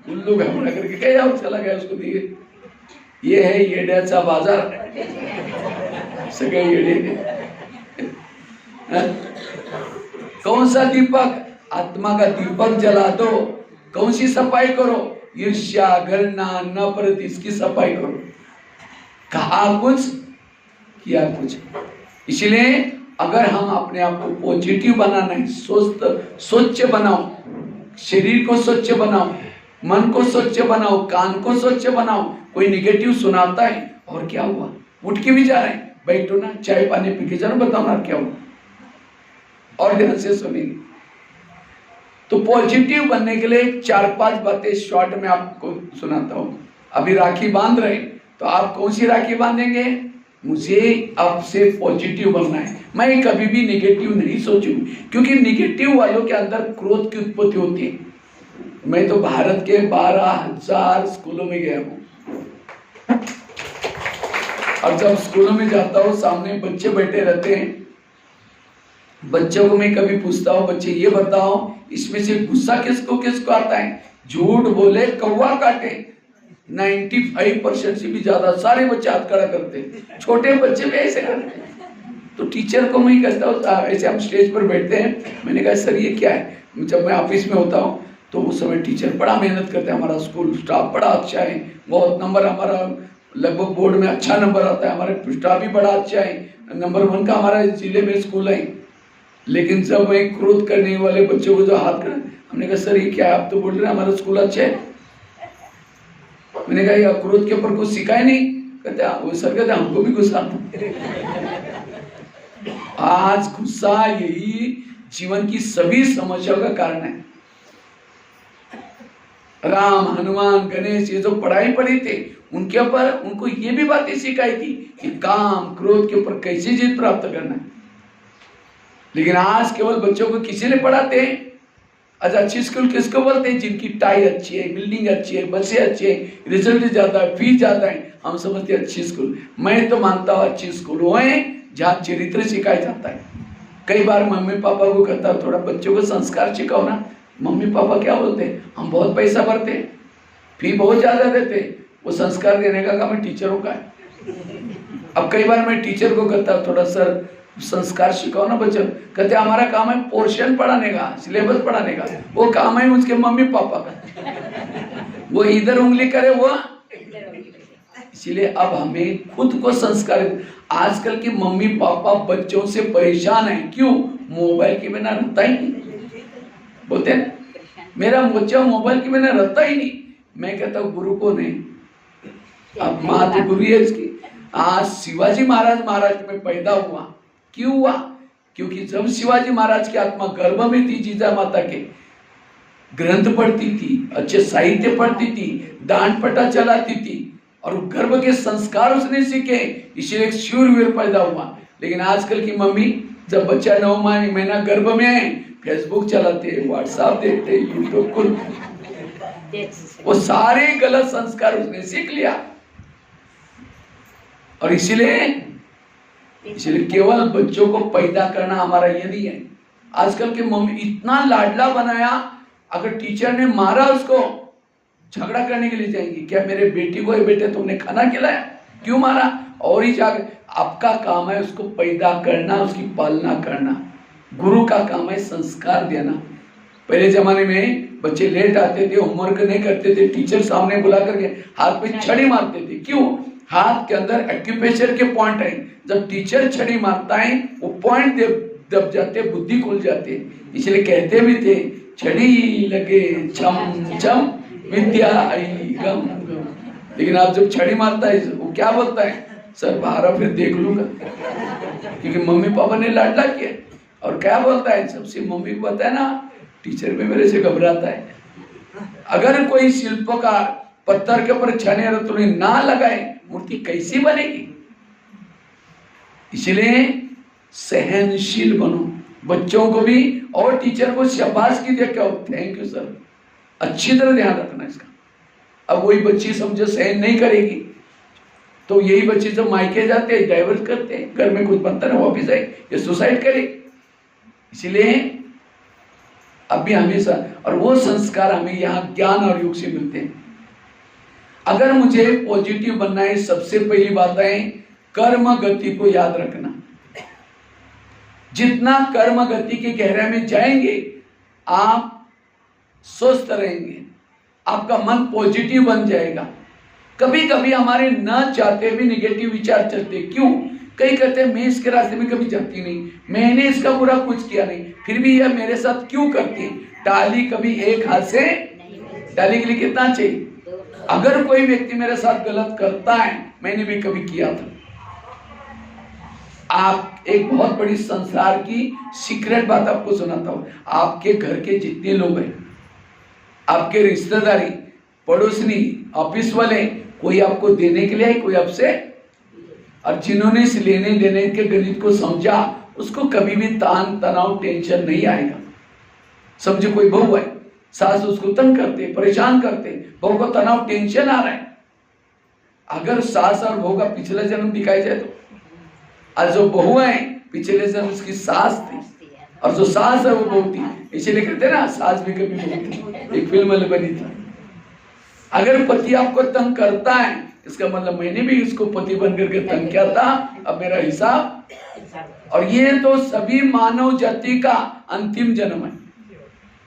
उल्लू घबरा करके गया और चला गया, उसको दिए। ये है येड्याचा बाजार, सगळे येडे। कौन सा दीपक? आत्मा का दीपक जला दो। कौन सी सफाई करो? ईर्ष्या, घृणा, नफरत, इसकी सफाई करो। कहा कुछ, किया कुछ। इसलिए अगर हम अपने आप को पॉजिटिव बनाना है, स्वस्थ स्वच्छ बनाओ, शरीर को स्वच्छ बनाओ, मन को स्वच्छ बनाओ, कान को स्वच्छ बनाओ। कोई निगेटिव सुनाता है, और क्या हुआ? उठ के भी जा रहे हैं, बैठो ना, चाय पानी पी के जाओ, बताओ ना क्या हुआ, और ध्यान से सुनेंगे। तो पॉजिटिव बनने के लिए 4-5 बातें शॉर्ट में आपको सुनाता हूँ। अभी राखी बांध रहे, तो आप कौन सी राखी बांधेंगे? मुझे आपसे पॉजिटिव बनना है, मैं कभी भी नेगेटिव नहीं सोचूंगी, क्योंकि नेगेटिव वालों के अंदर क्रोध की उत्पत्ति होती है। मैं तो भारत के 12,000 स्कूलों में गया हूँ, और जब स्कूलों में जाता हूँ सामने बच्चे बैठे रहते हैं, बच्चों को मैं कभी पूछता हूँ, बच्चे ये बताओ इसमें से गुस्सा किसको किसको आता है? झूठ बोले कौवा काटे, 95% से भी ज्यादा सारे बच्चे हाथ खड़ा करते, छोटे बच्चे भी ऐसे करते। तो टीचर को मैं कहता हूँ, ऐसे हम स्टेज पर बैठते हैं, मैंने कहा सर ये क्या है? जब मैं ऑफिस में होता हूँ तो उस समय टीचर बड़ा मेहनत करते हैं, हमारा स्कूल स्टाफ बड़ा अच्छा है, बहुत नंबर हमारा लगभग बोर्ड में अच्छा नंबर आता है, हमारे स्टाफ भी बड़ा अच्छा है, नंबर 1 का हमारा जिले में स्कूल है। लेकिन जब मैं क्रोध करने वाले बच्चों को जो हाथ कर, हमने कहा सर ये क्या है? आप तो बोल रहे हैं हमारा स्कूल अच्छा है। मैंने कहा ये क्रोध के ऊपर कुछ सिखाया नहीं? कहते वो सर कहते हमको भी गुस्सा आता। आज गुस्सा यही जीवन की सभी समस्याओं का कारण है। राम, हनुमान, गणेश ये जो पढ़ाई पढ़ी थे उनके ऊपर उनको ये भी बातें सिखाई थी कि काम क्रोध के ऊपर कैसे जीत प्राप्त करना है। लेकिन आज केवल बच्चों को किसी ने पढ़ाते हैं। अच्छा, अच्छी स्कूल किसको बोलते हैं? जिनकी टाई अच्छी है, बिल्डिंग अच्छी है, बसें अच्छी है, रिजल्ट ज्यादा है, फीस ज्यादा है, हम समझते हैं अच्छी स्कूल। मैं तो मानता हूँ अच्छी स्कूल वो है जहाँ चरित्र सिखाया जाता है। कई बार मम्मी पापा को कहता हूँ थोड़ा बच्चों को संस्कार सिखाओ ना। मम्मी पापा क्या बोलते हैं? हम बहुत पैसा भरते हैं, फी बहुत ज्यादा देते हैं, वो संस्कार देने का काम टीचरों का है। अब कई बार मैं टीचर को कहता हूँ थोड़ा सर संस्कार सिखाओ ना बच्चों, कहते हमारा काम है पोर्शन पढ़ाने का, सिलेबस पढ़ाने का, वो काम है उसके मम्मी पापा का, वो इधर उंगली करे वो। इसलिए अब हमें खुद को संस्कार। आजकल के मम्मी पापा बच्चों से परेशान है, क्यों? मोबाइल के बिना रहता ही नहीं, बोलते हैं मेरा बच्चा मोबाइल के बिना रहता ही नहीं। मैं कहता हूँ गुरु को नहीं, अब माँ तो गुरु है इसकी। आज शिवाजी महाराज में पैदा हुआ, क्यों हुआ? क्योंकि जब शिवाजी महाराज की आत्मा गर्भ में थी, जीजा माता के ग्रंथ पढ़ती थी, अच्छे साहित्य पढ़ती थी, दान पटा चलाती थी, और गर्भ के संस्कार उसने सीखे, इसलिए एक शूरवीर पैदा हुआ। लेकिन आजकल की मम्मी जब बच्चा 9 महीना गर्भ में है, फेसबुक चलाते, व्हाट्सएप देखते, यूट्यूब को, वो सारे गलत संस्कार उसने सीख लिया। और इसलिए केवल बच्चों को पैदा करना हमारा ये नहीं है। आजकल के मम्मी इतना लाडला बनाया, अगर टीचर ने मारा उसको झगड़ा करने के लिए जाएंगी, क्या मेरे बेटी को बेटे तुमने खाना खिलाया, क्यों मारा? और ही जाकर आपका काम है उसको पैदा करना, उसकी पालना करना। गुरु का काम है संस्कार देना। पहले जमाने में बच्चे लेट आते थे, होमवर्क नहीं करते थे, टीचर सामने बुला करके हाथ पे छड़ी मारते थे। क्यों? हाथ के अंदर एक्यूप्रेशर के पॉइंट है, जब टीचर छड़ी मारता है वो पॉइंट दब जाते, बुद्धि खुल जाती है। इसलिए कहते भी थे छड़ी लगे छम छम विद्या आई गम गम। लेकिन आप जब छड़ी मारता है वो क्या बोलता है? सर बाहर फिर देख लूंगा, क्योंकि मम्मी पापा ने लाडला किया। और क्या बोलता है? सबसे मम्मी को पता है ना टीचर भी मेरे से घबराता है। अगर कोई शिल्पकार पत्थर के ऊपर छाने रतुने ना लगाए, मूर्ति कैसी बनेगी? इसलिए सहनशील बनो, बच्चों को भी और टीचर को शाबाश की दे, क्या थैंक यू सर, अच्छी तरह ध्यान रखना इसका। अब वही बच्ची समझो सहन नहीं करेगी, तो यही बच्चे जब मायके जाते हैं डाइवर्स करते हैं, घर में कुछ बनता ना वापिस आए ये सुसाइड करे। इसलिए अभी हमेशा, और वो संस्कार हमें यहाँ ज्ञान और योग से मिलते हैं। अगर मुझे पॉजिटिव बनना है, सबसे पहली बात है कर्म गति को याद रखना। जितना कर्म गति की गहराई में जाएंगे आप स्वस्थ रहेंगे, आपका मन पॉजिटिव बन जाएगा। कभी कभी हमारे न चाहते भी निगेटिव विचार चलते, क्यों? कई कहते हैं मैं इसके रास्ते में कभी जाती नहीं, मैंने इसका बुरा कुछ किया नहीं, फिर भी यह मेरे साथ क्यों करती है? टाली कभी एक हाथ से, टाली के लिए कितना चाहिए? अगर कोई व्यक्ति मेरे साथ गलत करता है, मैंने भी कभी किया था, आप एक बहुत बड़ी संसार की सीक्रेट बात आपको सुनाता हूं। आपके घर के जितने लोग हैं, आपके रिश्तेदारी, पड़ोसनी, ऑफिस वाले, कोई आपको देने के लिए है, कोई आपसे, और जिन्होंने इस लेने देने के गणित को समझा, उसको कभी भी तान तनाव टेंशन नहीं आएगा। समझो कोई बहू है, सास उसको तंग करते, परेशान करते, बहू को तनाव टेंशन आ रहा है। अगर सास और बहू का पिछला जन्म दिखाई जाए तो आज जो बहू है पिछले जन्म उसकी सास थी, और जो सास है वो बहू थी। इसीलिए कहते ना, सास भी कभी बहू थी, एक फिल्म बनी थी। अगर पति आपको तंग करता है, इसका मतलब मैंने भी इसको पति बनकर के तंग किया था, अब मेरा हिसाब। और ये तो सभी मानव जाति का अंतिम जन्म है।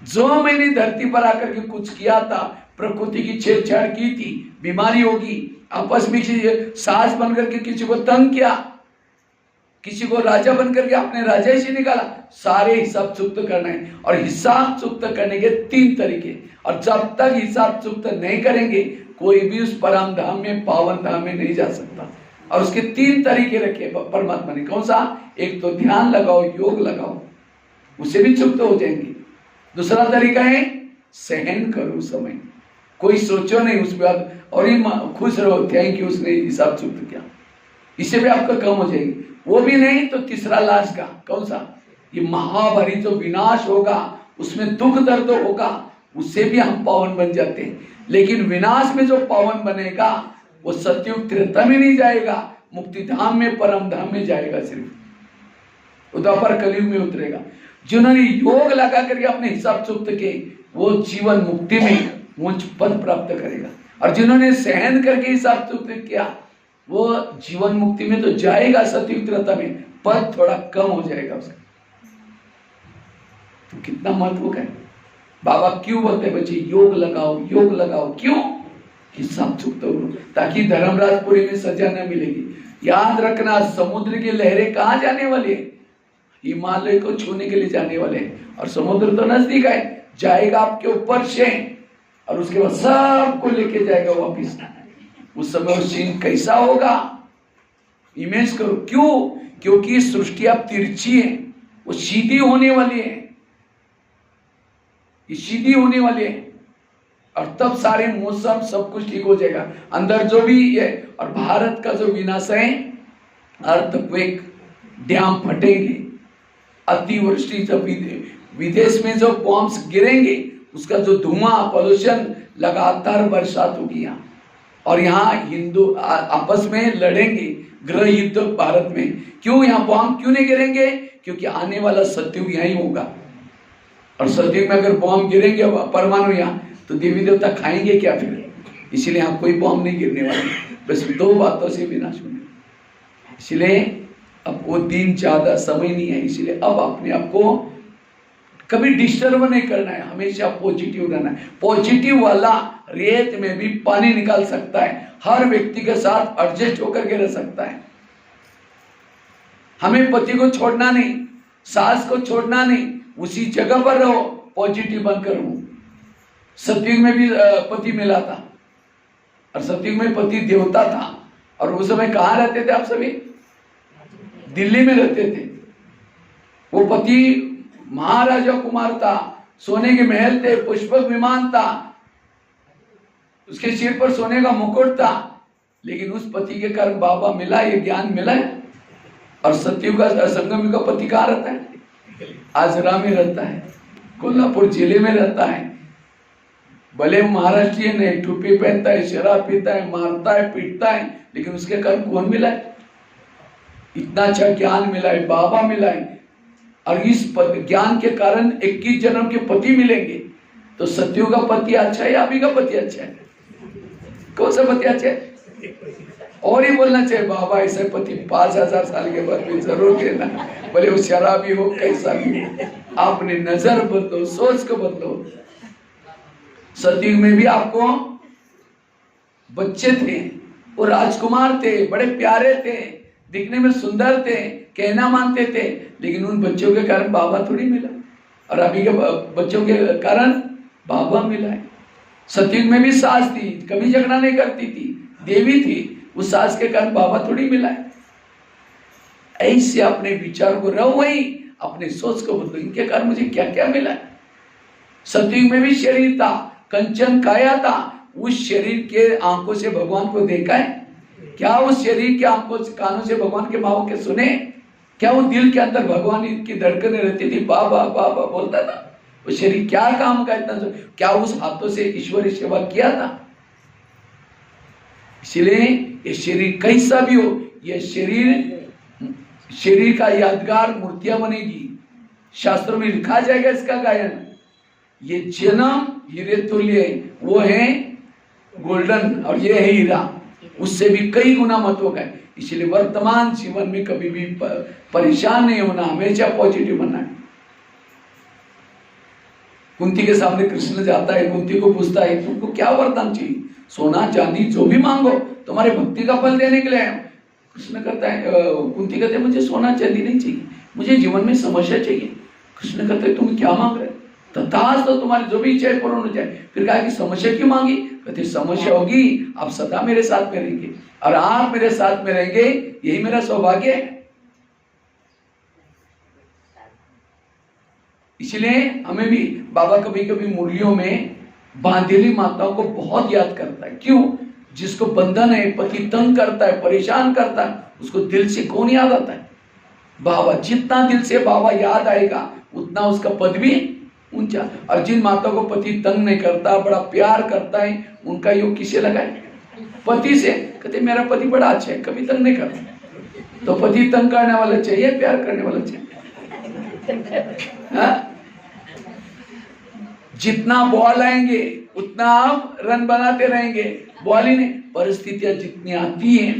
जो मैंने धरती पर आकर के कुछ किया था, प्रकृति की छेड़छाड़ की थी, बीमारी होगी, आपस में सास बनकर के किसी को तंग किया, किसी को राजा बनकर के आपने राजा से निकाला, सारे हिसाब चुकता करना है। और हिसाब चुकता करने के 3 तरीके, और जब तक हिसाब चुकता नहीं करेंगे, कोई भी उस परम धाम में, पावन धाम में नहीं जा सकता। और उसके 3 तरीके रखे परमात्मा ने। कौन सा? एक तो ध्यान लगाओ, योग लगाओ, उससे भी चुकता हो जाएंगे। दूसरा तरीका है सहन करो समय, कोई सोचो नहीं उस पर, और ही खुश रहो, थैंक यू उसने हिसाब चुकता किया, इससे भी आपका कम हो जाएगी। वो भी नहीं तो तीसरा लास्ट का, कौन सा? ये महाभारी जो विनाश होगा, उसमें दुख दर्द होगा, उससे भी हम पावन बन जाते हैं। लेकिन विनाश में जो पावन बनेगा वो सतयुग त्रेता में नहीं जाएगा, मुक्ति धाम में, परम धाम में जाएगा, सिर्फ द्वापर कलयुग में उतरेगा। जिन्होंने योग लगा करके अपने हिसाब चुकते के, वो जीवन मुक्ति में उच्च पद प्राप्त करेगा। और जिन्होंने सहन करके हिसाब चुकते किया, वो जीवन मुक्ति में तो जाएगा, सतयुग त्रेता में पद थोड़ा कम हो जाएगा उसका। तो कितना महत्व है। बाबा क्यों बोलते हैं बच्चे योग लगाओ, योग लगाओ? क्यों? हिसाब चुकता हो, ताकि धर्मराजपुरी में सजा न मिलेगी। याद रखना, समुद्र की लहरें कहाँ जाने वाली है? हिमालय को छूने के लिए जाने वाले हैं। और समुद्र तो नजदीक है, जाएगा आपके ऊपर से, और उसके बाद सबको लेके जाएगा वापिस। उस समय वो सीन कैसा होगा, इमेज करो। क्यों? क्योंकि सृष्टि अब तिरछी है, वो सीधी होने वाली है, ये सीधी होने वाली है। और तब सारे मौसम सब कुछ ठीक हो जाएगा, अंदर जो भी है। और भारत का जो विनाश है, अर्थक्वेक, डैम फटेंगे, अतिवृष्टि, जब विदेश में जो बॉम्ब्स गिरेंगे, उसका जो धुआं, पोल्यूशन, लगातार बरसात होगी यहाँ। और यहाँ हिंदू आपस में लड़ेंगे, गृह युद्ध भारत में। क्यों यहाँ बॉम्ब क्यों नहीं गिरेंगे? क्योंकि आने वाला सतयुग यहीं होगा। और सतयुग में अगर बॉम्ब गिरेंगे परमाणु यहाँ, तो देवी देवता खाएंगे क्या फिर? इसीलिए यहाँ कोई बॉम्ब नहीं गिरने वाला, बस 2 बातों से विनाश होने। इसलिए अब वो दिन ज्यादा समय नहीं है, इसीलिए अब अपने आप को कभी डिस्टर्ब नहीं करना है, हमेशा पॉजिटिव रहना है। पॉजिटिव वाला रेत में भी पानी निकाल सकता है, हर व्यक्ति के साथ एडजस्ट होकर के रह सकता है। हमें पति को छोड़ना नहीं, सास को छोड़ना नहीं, उसी जगह पर रहो, पॉजिटिव बनकर रहो। सतयुग में भी पति मिला था, और सतयुग में पति देवता था। और उस समय कहाँ रहते थे आप सभी? दिल्ली में रहते थे। वो पति महाराजा कुमार था, सोने के महल थे, पुष्पक विमान था, उसके सिर पर सोने का मुकुट था। लेकिन उस पति के कारण बाबा मिला, ये ज्ञान मिला है। और सतयुग का, संगम का पति कहाँ रहता है? आजरा में रहता है, कोल्हापुर जिले में रहता है। भले महाराष्ट्रीय नहीं, टोपी पहनता है, शराब पीता है, मारता है, पीटता है, लेकिन उसके कारण कौन मिला है? इतना अच्छा ज्ञान मिला है, बाबा मिला है। और इस ज्ञान के कारण 21 जन्म के पति मिलेंगे। तो सतयुग का पति अच्छा है या अभी का पति अच्छा है? कौन सा पति अच्छा है? और ही बोलना चाहिए बाबा ऐसे पति 5000 साल के बाद भी जरूर देना, भले वो शराबी हो, कैसा भी हो। आपने नजर बदलो, सोच को बदलो। सतयुग में भी आपको बच्चे थे, वो राजकुमार थे, बड़े प्यारे थे, दिखने में सुंदर थे, कहना मानते थे, लेकिन उन बच्चों के कारण बाबा थोड़ी मिला। और अभी के बच्चों के कारण बाबा मिला है। सतयुग में भी सास थी, कभी झगड़ा नहीं करती थी, देवी थी, उस सास के कारण बाबा थोड़ी मिला है। ऐसे अपने विचार को रहो, वही अपने सोच को बदलो। इनके कारण मुझे क्या क्या मिला। सतयुग में भी शरीर था, कंचन काया था, उस शरीर के आंखों से भगवान को देखा है क्या? उस शरीर के आंखों से कानों से भगवान के भाव के सुने क्या? वो दिल के अंदर भगवान की धड़कने रहती थी, बाबा बाबा बोलता था। वो शरीर क्या काम का इतना? क्या उस हाथों से ईश्वरी सेवा किया था? इसलिए ये शरीर कैसा भी हो, ये शरीर का यादगार मूर्तियां बनेगी, शास्त्रों में लिखा जाएगा इसका गायन। ये जन्म हीरे तुल्य है, वो है गोल्डन और ये है हीरा, उससे भी कई गुना महत्व का है। इसलिए वर्तमान जीवन में कभी भी परेशान नहीं होना, हमेशा पॉजिटिव बनना है। कुंती के सामने कृष्ण जाता है, कुंती को पूछता है तुमको क्या वरदान चाहिए? सोना चांदी जो भी मांगो, तुम्हारे भक्ति का फल देने के लिए आया। कृष्ण कहता है, कुंती कहते हैं मुझे सोना चांदी नहीं चाहिए, मुझे जीवन में समस्या चाहिए। कृष्ण कहते हैं तुम क्या मांग रहे? तथास्तु, तो तुम्हारी जो भी इच्छा पूर्ण हो जाए। फिर कहा कि समस्या क्यों मांगी? कहते समस्या होगी, आप सदा मेरे साथ में रहेंगे और आप मेरे साथ में रहेंगे, यही मेरा सौभाग्य है। इसलिए हमें भी बाबा कभी कभी मुरलियों में बांधेली माताओं को बहुत याद करता है। क्यों? जिसको बंधन है, पति तंग करता है, परेशान करता है, उसको दिल से कौन याद आता है? बाबा। जितना दिल से बाबा याद आएगा उतना उसका पद भी ऊंचा। और जिन माताओं को पति तंग नहीं करता, बड़ा प्यार करता है, उनका योग किसे लगाए? पति से। कहते मेरा पति बड़ा अच्छा है, कभी तंग नहीं करता। तो पति तंग करने वाला चाहिए, प्यार करने वाला चाहिए? हाँ? जितना बॉल आएंगे उतना आप रन बनाते रहेंगे। बॉल ही नहीं, परिस्थितियां जितनी आती हैं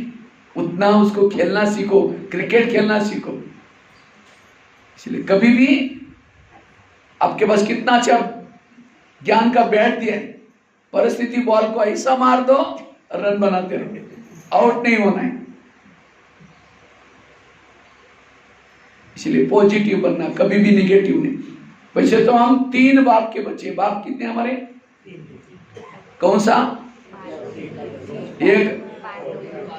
उतना उसको खेलना सीखो, क्रिकेट खेलना सीखो। इसलिए कभी भी आपके पास कितना अच्छा ज्ञान का बैट दिया है, परिस्थिति बॉल को ऐसा मार दो, रन बनाते रहोगे, आउट नहीं होना है। इसलिए पॉजिटिव बनना, कभी भी निगेटिव नहीं। वैसे तो हम 3 बाप के बच्चे। बाप कितने हमारे? कौन सा? एक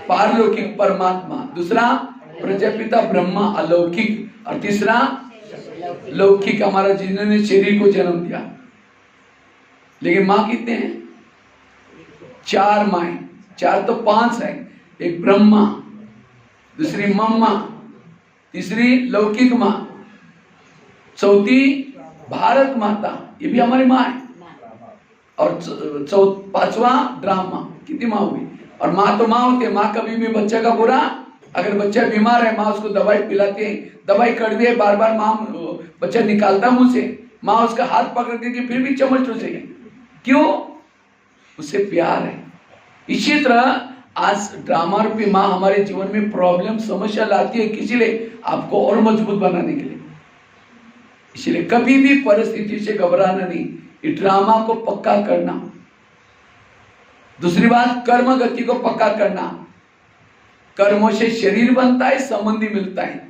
पारलौकिक परमात्मा, दूसरा प्रजापिता ब्रह्मा अलौकिक, और तीसरा लौकिक हमारा जिन्होंने शरीर को जन्म दिया। लेकिन माँ कितने हैं? 4 माएं। 4 तो 5 है। एक ब्रह्मा, दूसरी मम्मा, तीसरी लौकिक माँ, चौथी भारत माता, ये भी हमारी माँ है, और 5वां ड्रामा। कितनी माँ हुई? और माँ तो माँ होती है। माँ कभी भी बच्चे का बुरा, अगर बच्चा बीमार है, माँ उसको दवाई पिलाती है, दवाई कड़वी है, बार बार माँ बच्चा निकालता मुंह से, माँ उसका हाथ पकड़ के फिर भी चमच चूसेगी। क्यों? उससे प्यार है। इसी तरह आज ड्रामा रूपी माँ हमारे जीवन में प्रॉब्लम, समस्या लाती है, किसी लिए? आपको और मजबूत बनाने के लिए। इसलिए कभी भी परिस्थिति से घबराना नहीं, ये ड्रामा को पक्का करना। दूसरी बात, कर्म गति को पक्का करना। कर्मों से शरीर बनता है, संबंधी मिलता है।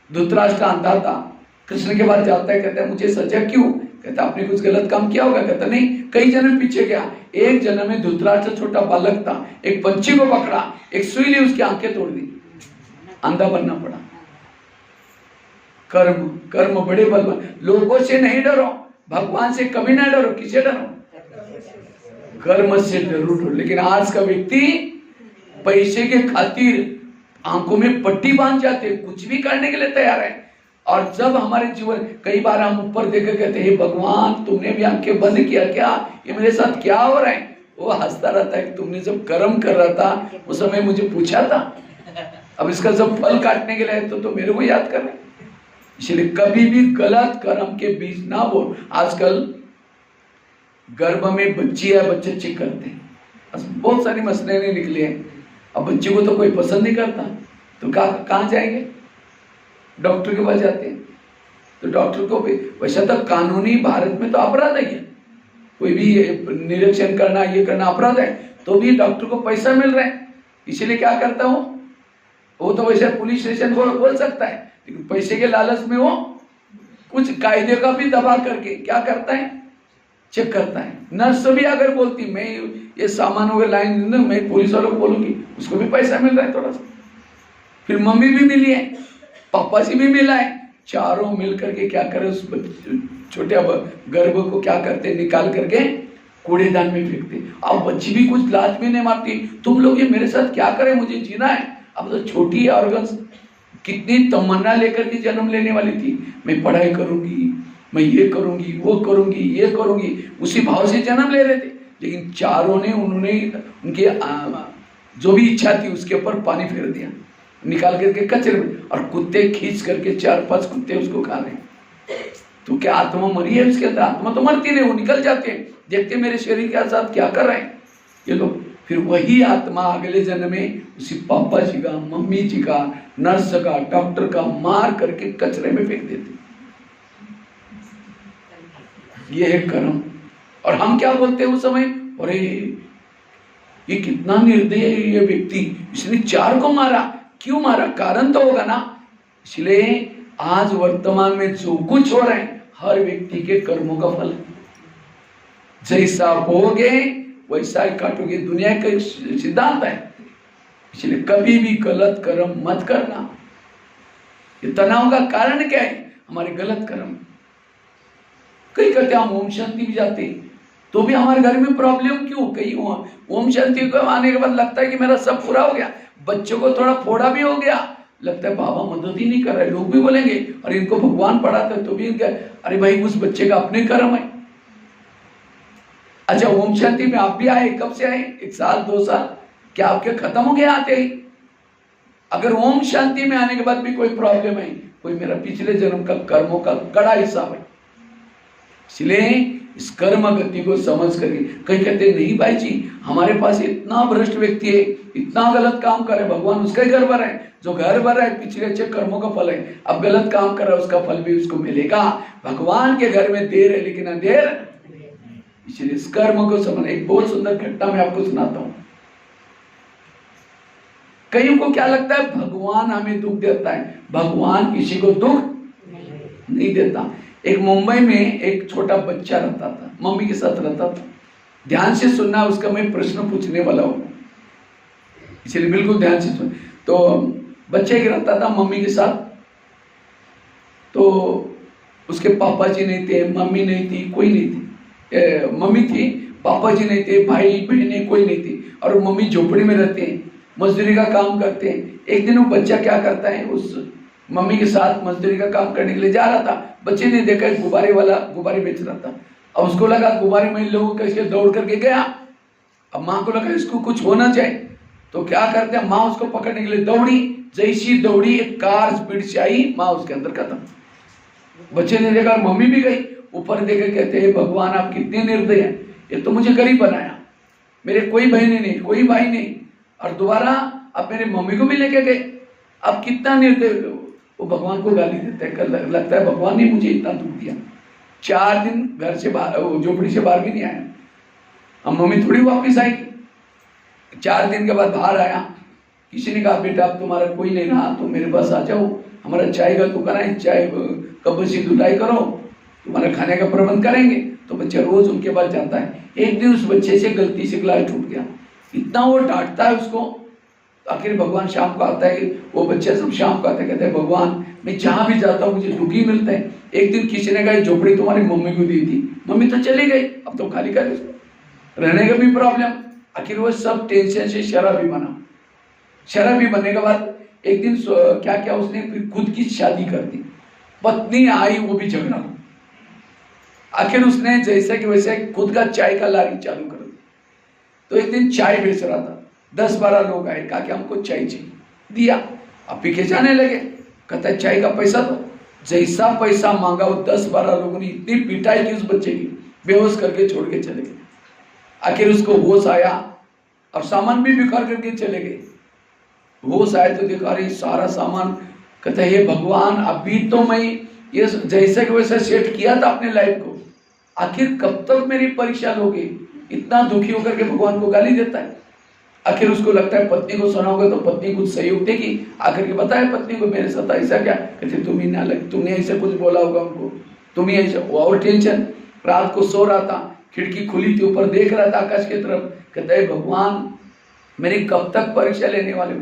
धृतराष्ट्र अंधा था, कृष्ण के पास जाता है, कहता है मुझे सजा क्यों? कहता आपने कुछ गलत काम किया होगा। कहता नहीं, कई जन्म पीछे गया। एक जन्म में धृतराष्ट्र छोटा बालक था, एक पंछी को पकड़ा, एक सुई ली, उसकी आंखें तोड़ दी, अंधा बनना पड़ा। कर्म, कर्म बड़े बलवान। लोगों से नहीं डरो, भगवान से कभी ना डरो। किसे डरो? कर्म से जरूर डरो। लेकिन आज का व्यक्ति पैसे के खातिर आंखों में पट्टी बांध जाते, कुछ भी करने के लिए तैयार है। और जब हमारे जीवन, कई बार हम ऊपर देकर कहते हैं भगवान तुमने भी आंखें बंद किया क्या? ये मेरे साथ क्या हो रहा है? वो हंसता रहता है, तुमने जब कर्म कर रहा था उस समय मुझे पूछा था, अब इसका जब फल काटने के लिए तो मेरे को याद कर रहे। इसलिए कभी भी गलत कर्म के बीज ना बोल। आजकल गर्भ में बच्ची है, बच्चे चिक करते हैं, बहुत सारी मसले निकले हैं। अब बच्ची को तो कोई पसंद नहीं करता, तो कहाँ जाएंगे? डॉक्टर के पास जाते हैं। तो डॉक्टर को भी, वैसे तो कानूनी भारत में तो अपराध है, कोई भी निरीक्षण करना, ये करना अपराध है, तो भी डॉक्टर को पैसा मिल रहा है। इसीलिए क्या करता हूँ, वो तो वैसे पुलिस स्टेशन को बोल सकता है, लेकिन पैसे के लालच में वो कुछ कायदे का भी दबा करके क्या करता है, चेक करता है। नर्स भी अगर बोलती मैं ये सामानों के लाइन, मैं पुलिस वालों को बोलूंगी, उसको भी पैसा मिल रहा है थोड़ा सा। फिर मम्मी भी मिली है, पापा जी भी मिला है, चारों मिल करके क्या करे, उस छोटे गर्भ को क्या करते, निकाल करके कूड़ेदान में फेंकते। अब बच्ची भी कुछ लाज में नहीं मारती, तुम लोग ये मेरे साथ क्या करें, मुझे जीना है। अब तो छोटी है ऑर्गन्स, कितनी तमन्ना लेकर के जन्म लेने वाली थी, मैं पढ़ाई करूंगी, मैं ये करूंगी, वो करूंगी, ये करूंगी, उसी भाव से जन्म ले रहे थे। लेकिन चारों ने, उन्होंने उनकी जो भी इच्छा थी उसके ऊपर पानी फेर दिया, निकाल करके कचरे में, और कुत्ते खींच करके 4-5 कुत्ते उसको खा रहे हैं। तो क्या आत्मा मरी है उसके अंदर? आत्मा तो मरती नहीं, वो निकल जाते हैं, देखते मेरे शरीर के साथ क्या कर रहे हैं ये लोग। फिर वही आत्मा अगले जन्म में उसी पापा जी का, मम्मी जी का, नर्स का, डॉक्टर का मार करके कचरे में फेंक देते। ये है कर्म। और हम क्या बोलते हैं उस समय, अरे ये कितना निर्दयी है ये व्यक्ति, इसने 4 को मारा। क्यों मारा? कारण तो होगा ना। इसलिए आज वर्तमान में जो कुछ हो रहा है हर व्यक्ति के कर्मों का फल है। जैसा बोगे वैसा ही काटोगे, दुनिया का सिद्धांत है। इसलिए कभी भी गलत कर्म मत करना। ये तनाव का कारण क्या है? हमारे गलत कर्म। कई कहते हम ओम शांति भी जाते हैं तो भी हमारे घर में प्रॉब्लम क्यों? कई ओम शांति को आने के बाद लगता है कि मेरा सब पूरा हो गया, बच्चों को थोड़ा फोड़ा भी हो गया, लगता है बाबा मदद ही नहीं कर रहे। लोग भी बोलेंगे और इनको भगवान पढ़ाते तो भी इनका, अरे भाई उस बच्चे का अपने कर्म है। अच्छा, ओम शांति में आप भी आए, कब से आए? 1 साल 2 साल? क्या आपके खत्म हो गया आते ही? अगर ओम शांति में आने के बाद भी कोई प्रॉब्लम है, कोई मेरा पिछले जन्म का कर्मों का कड़ा हिसाब है। इसलिए इस कर्म गति को समझ करके, कहीं कहते नहीं भाई जी हमारे पास इतना भ्रष्ट व्यक्ति है, इतना गलत काम करे, भगवान उसका ही घर भर है, जो घर भर है पिछले अच्छे कर्मों का फल है, अब गलत काम कर रहा है उसका फल भी उसको मिलेगा। भगवान के घर में देर है लेकिन अंधेर। इसलिए इस कर्म को समझ। एक बहुत सुंदर घटना मैं आपको सुनाता हूं। कईयों को क्या लगता है भगवान हमें दुख देता है, भगवान किसी को दुख नहीं देता। एक मुंबई में एक छोटा बच्चा रहता था, मम्मी के साथ रहता था। ध्यान से सुनना, उसका मैं प्रश्न पूछने वाला हूं, इसलिए बिल्कुल ध्यान से सुन। तो बच्चे के रहता था मम्मी के साथ। तो उसके पापा जी नहीं थे, मम्मी नहीं थी, कोई नहीं थी। मम्मी थी, पापा जी नहीं थे, भाई बहनें कोई नहीं थी, और मम्मी झोपड़ी में रहते हैं, मजदूरी का काम करते हैं। एक दिन वो बच्चा क्या करता है, उस मम्मी के साथ मजदूरी का काम करने के लिए जा रहा था। बच्चे ने देखा गुब्बारे वाला गुब्बारे बेच रहा था, अब उसको लगा गुब्बारे में लोग कैसे दौड़ करके गया। अब माँ को लगा इसको कुछ होना चाहिए, तो क्या करते हैं, माँ उसको पकड़ने के लिए दौड़ी। जैसी दौड़ी एक कार स्पीड से आई, माँ उसके अंदर खत्म। बच्चे ने देखा, मम्मी भी गई, ऊपर देखे कहते हैं भगवान आप कितने निर्दय हैं, ये तो मुझे गरीब बनाया, मेरे कोई बहनें नहीं, कोई भाई नहीं, और दोबारा अब मेरे मम्मी को भी लेके गए, अब कितना निर्दय। वो भगवान को गाली देता है, लगता है भगवान ने मुझे इतना दुख दिया। 4 दिन घर से बाहर, झोपड़ी से बाहर भी नहीं आया। अब मम्मी थोड़ी वापस आएगी। 4 दिन के बाद बाहर आया, किसी ने कहा बेटा अब तुम्हारा कोई नहीं रहा तो मेरे पास आ जाओ, हमारा चाय का दुकान है, चाय कब से धुलाई करो, तुम्हारा खाने का प्रबंध करेंगे। तो बच्चा रोज उनके पास जाता है। एक दिन उस बच्चे से गलती से गिलास टूट गया, इतना वो डांटता है उसको। आखिर भगवान शाम को आता है, वो बच्चा सब शाम को आता है, कहते हैं भगवान मैं जहाँ भी जाता हूँ मुझे दुख ही मिलता है। एक दिन किसी ने कहा झोपड़ी तुम्हारी मम्मी को दी थी, मम्मी तो चली गई, अब तो खाली कर, रहने का भी प्रॉब्लम। आखिर वो सब टेंशन से शराबी बना। शराबी बनने के बाद एक दिन क्या क्या उसने फिर खुद की शादी कर दी। पत्नी आई, वो भी झगड़ा। आखिर उसने जैसे कि वैसे खुद का चाय का लारी चालू कर दी। तो एक दिन चाय बेच रहा था, 10-12 लोग आए, कहा कि हमको चाय चाहिए, दिया, अब पी के जाने लगे। कहता है चाय का पैसा दो। जैसा पैसा मांगा वो 10-12 लोगों ने इतनी पिटाई की उस बच्चे की, बेहोश करके छोड़ के चले गए। आखिर उसको होश आया और सामान भी बिखर करके चले गए। होश आए तो देखा रही सारा सामान। कहता है हे भगवान अभी तो मैं ये जैसे कि वैसा सेट किया था अपने लाइफ को, आखिर कब तक मेरी परीक्षा लोगे। इतना दुखी होकर के भगवान को गाली देता है। आखिर उसको लगता है पत्नी को सुनाओगे तो पत्नी कुछ सहयोग देगी। आखिर के बताए पत्नी को मेरे साथ ऐसा क्या, कहते तुम ही ना लग, तुमने ऐसा कुछ बोला होगा उनको, तुम ही ऐसा। और टेंशन, रात को सो रहा था, खिड़की खुली थी, ऊपर देख रहा था आकाश की तरफ। कहता है भगवान मेरी कब तक परीक्षा लेने वाले हो।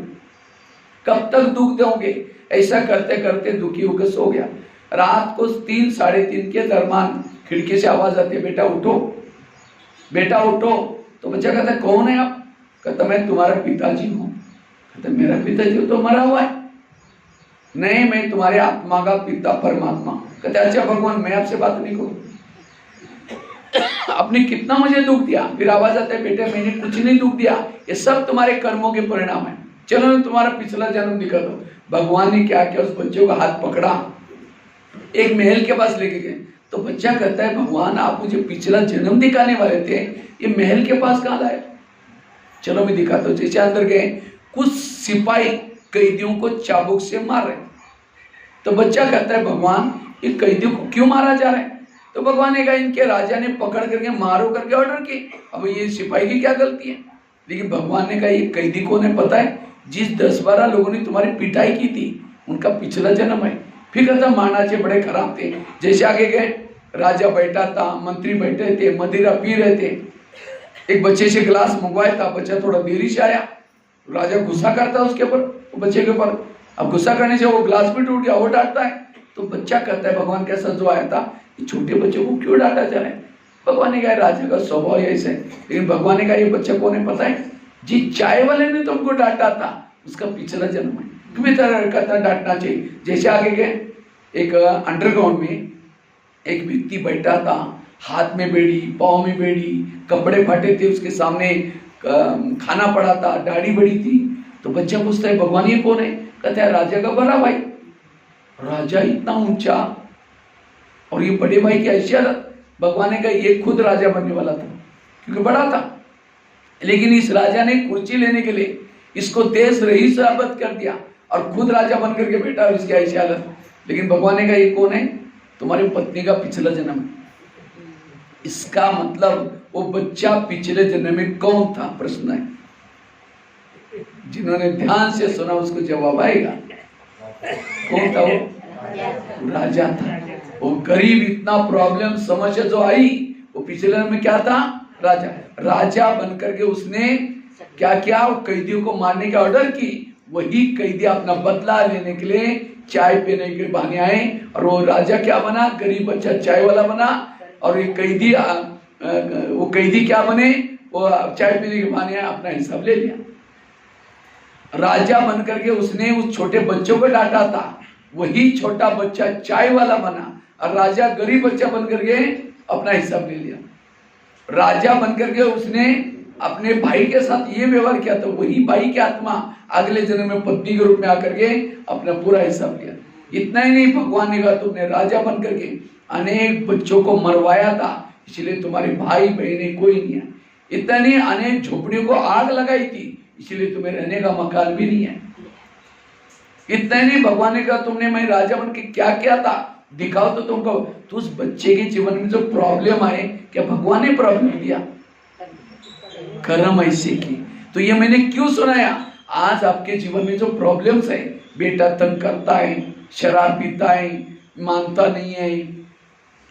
कब तक दुख दोगे? ऐसा करते करते दुखी होकर सो गया। रात को 3 साढ़े 3 के दरमियान खिड़की से आवाज आती है, बेटा उठो, बेटा उठो। तो बच्चा कहता है कौन है आप? कहता मैं तुम्हारा पिताजी हूँ। कहता मेरा पिताजी तो मरा हुआ है। नहीं, मैं तुम्हारे आत्मा का पिता परमात्मा। कहते अच्छा भगवान, मैं आपसे बात नहीं करूँ, आपने कितना मुझे दुख दिया। फिर आवाज आता है, बेटे मैंने कुछ नहीं दुख दिया, ये सब तुम्हारे कर्मों के परिणाम है। चलो मैं तुम्हारा पिछला जन्म दिखा दो। भगवान ने क्या किया, उस बच्चे का हाथ पकड़ा, एक महल के पास लेके गए। तो बच्चा कहता है भगवान आप मुझे पिछला जन्म दिखाने वाले थे, ये महल के पास कहाँ लाए? चलो मैं दिखाता हूँ। जैसे अंदर गए, कुछ सिपाही कैदियों को चाबुक से मार रहे। तो बच्चा कहता है भगवान ये कैदियों को क्यों मारा जा रहा है? तो भगवान ने कहा इनके राजा ने पकड़ करके मारो करके ऑर्डर की, अब ये सिपाही की क्या गलती है? लेकिन भगवान ने कहा ये कैदी कौन है पता है? जिस 10-12 लोगों ने तुम्हारी पिटाई की थी उनका पिछला जन्म है। फिर कहता महाराज बड़े खराब थे। जैसे आगे गए, राजा बैठा था, मंत्री बैठे थे, मदिरा पी रहे थे। एक बच्चे से गिलास मंगवाया था, बच्चा थोड़ा देरी से आया, राजा गुस्सा करता है उसके ऊपर, बच्चे के ऊपर। अब गुस्सा करने से वो गिलास भी टूट गया, वो डांटता है। तो बच्चा कहता है भगवान कैसा जो आया था, छोटे बच्चों को क्यों डांटा जा रहा है? भगवान ने कहा राजा का स्वभाव ऐसा है। लेकिन भगवान ने कहा ये बच्चा कौन है पता है? जी चाय वाले ने तुमको डांटा था, उसका पिछला जन्म है, तुम्हें तरह कहता डांटना चाहिए। जैसे आगे गए, एक अंडरग्राउंड में एक व्यक्ति बैठा था, हाथ में बेड़ी, पाँव में बेड़ी, कपड़े फटे थे, उसके सामने खाना पड़ा था, दाढ़ी बड़ी थी। तो बच्चा पूछता है भगवान ये कौन है? कहता है राजा का बड़ा भाई। राजा इतना ऊंचा और ये बड़े भाई की हैसियत। भगवान ने कहा ये खुद राजा बनने वाला था क्योंकि बड़ा था, लेकिन इस राजा ने कुर्सी लेने के लिए इसको देश रईस साबित कर दिया और खुद राजा बन करके बैठा इसकी हैसियत। लेकिन भगवान ने कहा ये कौन है? तुम्हारी पत्नी का पिछला जन्म है। इसका मतलब वो बच्चा पिछले जन्म में कौन था? प्रश्न है। जिन्होंने ध्यान से सुना उसको जवाब आएगा। कौन था वो? राजा था। वो गरीब, इतना प्रॉब्लम समस्या जो आई, वो पिछले जन्म में क्या था? राजा। राजा बनकर के उसने क्या किया? वो कैदियों को मारने का ऑर्डर की। वही कैदी अपना बदला लेने के लिए चाय पीने के बहाने आए और वो राजा क्या बना? गरीब बच्चा चाय वाला बना। और ये कैदी वो कैदी क्या बने? वो चाय पीने के बहाने अपना हिसाब ले लिया। राजा बनकर के उसने उस छोटे बच्चों को डांटा था, वही छोटा बच्चा चाय वाला बना और राजा गरीब बच्चा बनकर के अपना हिसाब ले लिया। राजा बनकर के उसने अपने भाई के साथ ये व्यवहार किया, तो वही भाई की आत्मा अगले जन्म में पत्नी के रूप में आकर के अपना पूरा हिसाब लिया। इतना ही नहीं, भगवान ने कहा तुमने राजा बनकर के अनेक बच्चों को मरवाया था, इसलिए तुम्हारे भाई बहने कोई नहीं है। इतना नहीं, अनेक झोपड़ियों को आग लगाई थी, इसलिए तुम्हें रहने का मकान भी नहीं है। इतना ही नहीं, भगवान ने कहा तुमने मैं राजा बन के क्या किया था, दिखाओ तो तुमको। तो उस बच्चे के जीवन में जो प्रॉब्लम आए, क्या भगवान ने प्रॉब्लम दिया? कर्म ऐसे की। तो ये मैंने क्यों सुनाया? आज आपके जीवन में जो प्रॉब्लम्स है, बेटा तंग करता है, शराब पीता है, मानता नहीं है,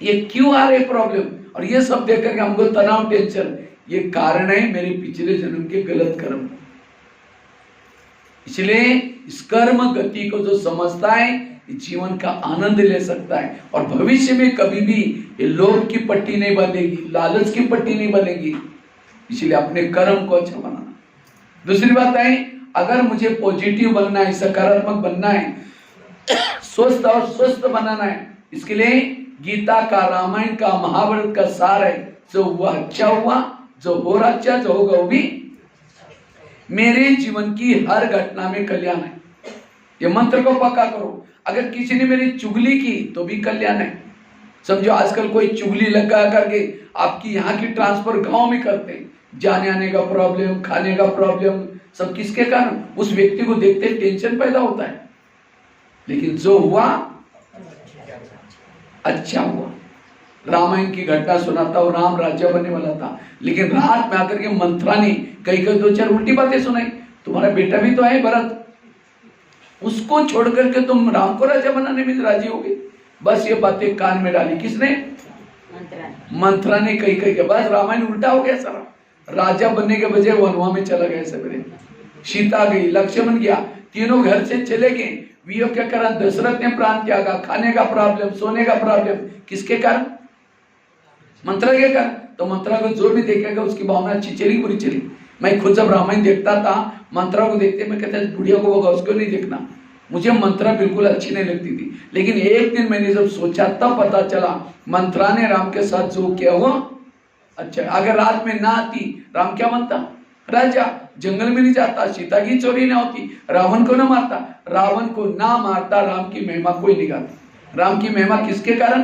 ये क्यों आ रहे प्रॉब्लम? और ये सब देख करके हमको तनाव, टेंशन, ये कारण है मेरे पिछले जन्म के गलत कर्म। इसलिए इस कर्म गति को जो समझता है जीवन का आनंद ले सकता है और भविष्य में कभी भी ये लोभ की पट्टी नहीं बनेगी, लालच की पट्टी नहीं बनेगी। इसलिए अपने कर्म को अच्छा बनाना। दूसरी बात है, अगर मुझे पॉजिटिव बनना है, सकारात्मक बनना है, स्वस्थ और स्वस्थ बनाना है, इसके लिए गीता का, रामायण का, महाभारत का सार है, जो हुआ अच्छा हुआ, जो हो रहा अच्छा, जो होगा वो भी। मेरे जीवन की हर घटना में कल्याण है, ये मंत्र को पक्का करो। अगर किसी ने मेरी चुगली की तो भी कल्याण है। समझो आजकल कोई चुगली लगा करके आपकी यहाँ की ट्रांसफर गांव में करते हैं, जाने आने का प्रॉब्लम, खाने का प्रॉब्लम, सब किसके कारण? उस व्यक्ति को देखते टेंशन पैदा होता है। लेकिन जो हुआ अच्छा हुआ। रामायण की घटना सुनाता हूँ, राम राजा बनने वाला था, लेकिन रात में आकर के मंत्रा ने कई 2-4 उल्टी बातें सुनाई। तुम्हारा बेटा भी तो है भरत, उसको छोड़ करके तुम राम को राजा बनाने में राजी हो गए। बस ये बातें कान में डाली किसने? मंत्रा ने कही के बस रामायण उल्टा हो गया सारा। राजा बनने के बजाय वनवा में चला गया सवेरे। सीता गई, लक्ष्मण गया, तीनों घर से चले गए। वियोग के कारण दशरथ ने प्राण त्यागा, खाने का प्रॉब्लम, सोने का प्रॉब्लम, किसके कारण? मंत्रा के कारण। तो मंत्रा को जो भी देखेगा उसकी भावना अच्छी चली बुरी चली। मैं खुद जब रामायण देखता था, मंत्रा को देखते मैं कहता बुढ़िया को होगा, उसको नहीं देखना। मुझे मंत्रा बिल्कुल अच्छी नहीं लगती थी, लेकिन एक दिन मैंने जब सोचा तब पता चला मंत्रा ने राम के साथ जो किया हुआ अच्छा। अगर रात में ना आती राम क्या बनता? राजा। जंगल में नहीं जाता, सीता की चोरी ना होती, रावण को ना मारता। रावण को ना मारता, राम की महिमा कोई नहीं गाता। राम की महिमा किसके कारण?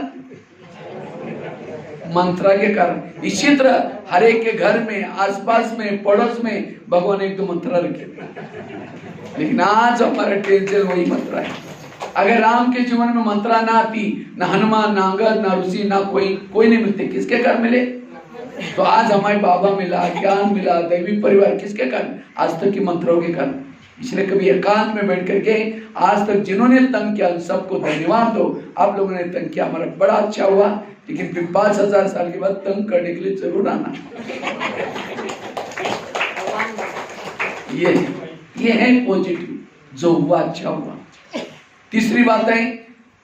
मंत्रा के कारण। इसी तरह हर एक के घर में, आसपास में, पड़ोस में भगवान एक दो मंत्रा रखे। लेकिन आज हमारा टेंशन वही मंत्रा है। अगर राम के जीवन में मंत्रा ना आती, ना हनुमान, ना अंगद, ना ऋषि, ना कोई नहीं मिलते। किसके कारण मिले? तो आज हमारे बाबा मिला, ज्ञान मिला, दैवी परिवार, किसके कारण? आज तक की मंत्रों के कारण। इसलिए कभी एकांत में बैठ करके आज तक जिन्होंने तंग किया सबको धन्यवाद दो। आप लोगों ने तंग किया, हमारा बड़ा अच्छा हुआ, लेकिन फिर 5000 साल के बाद तंग करने के लिए जरूर आना। ये है पॉजिटिव, जो हुआ अच्छा हुआ। तीसरी बात है,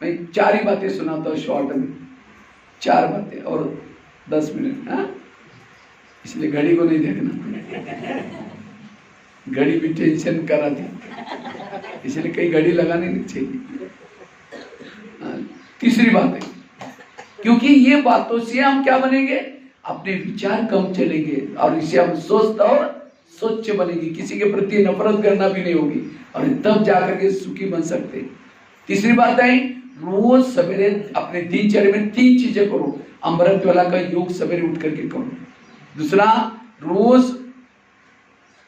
मैं 4 ही बातें सुनाता हूँ शॉर्ट में, 4 बातें और 10 मिनट, हाँ? इसलिए घड़ी को नहीं देखना, घड़ी भी टेंशन करा थी, इसलिए कई घड़ी लगानी नहीं चाहिए। तीसरी बात है, क्योंकि ये बातों से हम क्या बनेंगे? अपने विचार कम चलेंगे और इससे हम स्वस्थ और स्वच्छ बनेगी, किसी के प्रति नफरत करना भी नहीं होगी, और तब जाकर के सुखी बन सकते हैं। तीसरी बात है, रोज सवेरे अपने दिनचर्या में 3 चीजें करो। अमृत वाला का योग सवेरे उठ करके करो। दूसरा, रोज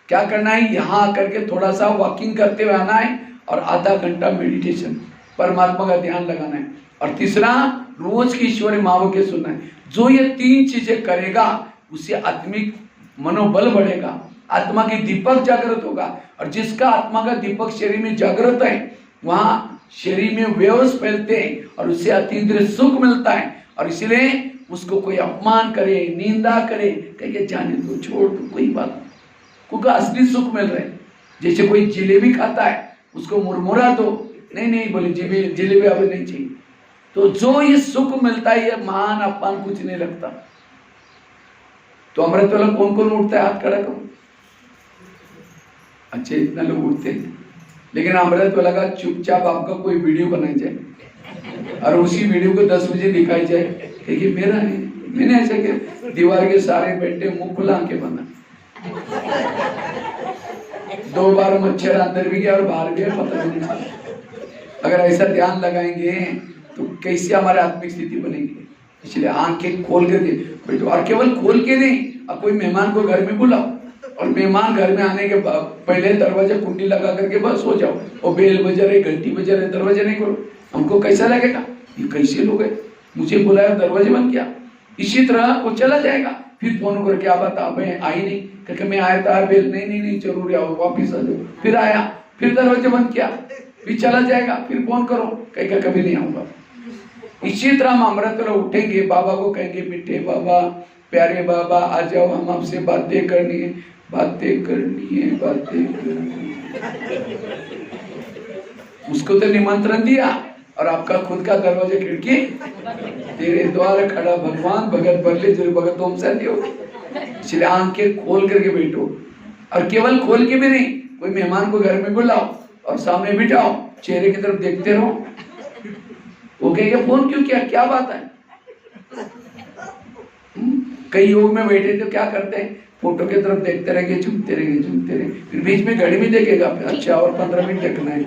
क्या करना है? यहाँ आकर के थोड़ा सा वॉकिंग करते हुए आना है और आधा घंटा मेडिटेशन, परमात्मा का ध्यान लगाना है। और तीसरा, रोज की ईश्वरी महावाक्य सुनना है। जो ये 3 चीजें करेगा उससे आत्मिक मनोबल बढ़ेगा, आत्मा की दीपक जागृत होगा, और जिसका आत्मा का दीपक शरीर में जागृत है वहां शरीर में वेव्स फैलते हैं और उससे अतीन्द्रिय सुख मिलता है। और इसलिए उसको कोई अपमान करे, निंदा करे, कहे जाने दो, छोड़ दो, कोई बात नहीं, क्योंकि असली सुख मिल रहा है। जैसे कोई जलेबी खाता है, उसको मुरमुरा दो, नहीं बोले जलेबी अब नहीं चाहिए। तो जो ये सुख मिलता है, ये मान अपमान कुछ नहीं लगता। तो अमृत वाला कौन कौन उठता है? हाथ खड़ा करो। अच्छे इतना लोग उठते हैं, लेकिन अमृत वाला का चुपचाप आपका कोई वीडियो बनाई जाए और उसी वीडियो को 10 बजे दिखाई जाए कि मेरा है, मैंने ऐसे किया, दीवार के सारे बैठे मुंह खुला के बना, 2 बार मच्छर अंदर भी गया और बाहर गया, पता नहीं चला। अगर ऐसा ध्यान लगाएंगे तो कैसे हमारी आत्मिक स्थिति बनेगी? इसलिए आंखें खोल कर दे बैठो, और केवल खोल के नहीं, अब कोई मेहमान को घर में बुलाओ और मेहमान घर में आने के पहले दरवाजा कुंडी लगा करके बस हो जाओ, और बेल बजा रहे, घंटी बजा रहे, दरवाजा नहीं खोलो, हमको कैसा लगेगा? ये कैसे लोग हैं, मुझे बुलाया दरवाजे बंद किया। इसी तरह वो चला जाएगा, फिर फोन करके क्या बता, मैं आई नहीं, क्योंकि मैं आया था, बेल नहीं जरूर आओ, वापिस आ जाओ, फिर आया, फिर दरवाजा बंद किया, फिर चला जाएगा, फिर फोन करो, कहेगा कभी नहीं आऊंगा। इसी तरह हम अमृत वाला उठेंगे, बाबा को कहेंगे मीठे बाबा, प्यारे बाबा आ जाओ, हम आपसे बातें करनी है, बातें करनी है। उसको तो निमंत्रण दिया और आपका खुद का दरवाजा खिड़की, तेरे द्वार खड़ा भगवान, भगत बरले जो भगत ओम से हो। इसलिए आंखें खोल करके बैठो, और केवल खोल के भी नहीं, कोई मेहमान को घर में बुलाओ और सामने बिठाओ, चेहरे की तरफ देखते रहो। वो कहेगा फोन क्यों किया, क्या बात है? कई योग में बैठे तो क्या करते हैं, फोटो की तरफ देखते रहेंगे, झूमते रहेंगे, फिर बीच में घड़ी में देखेगा, अच्छा और 15 मिनट देखना है,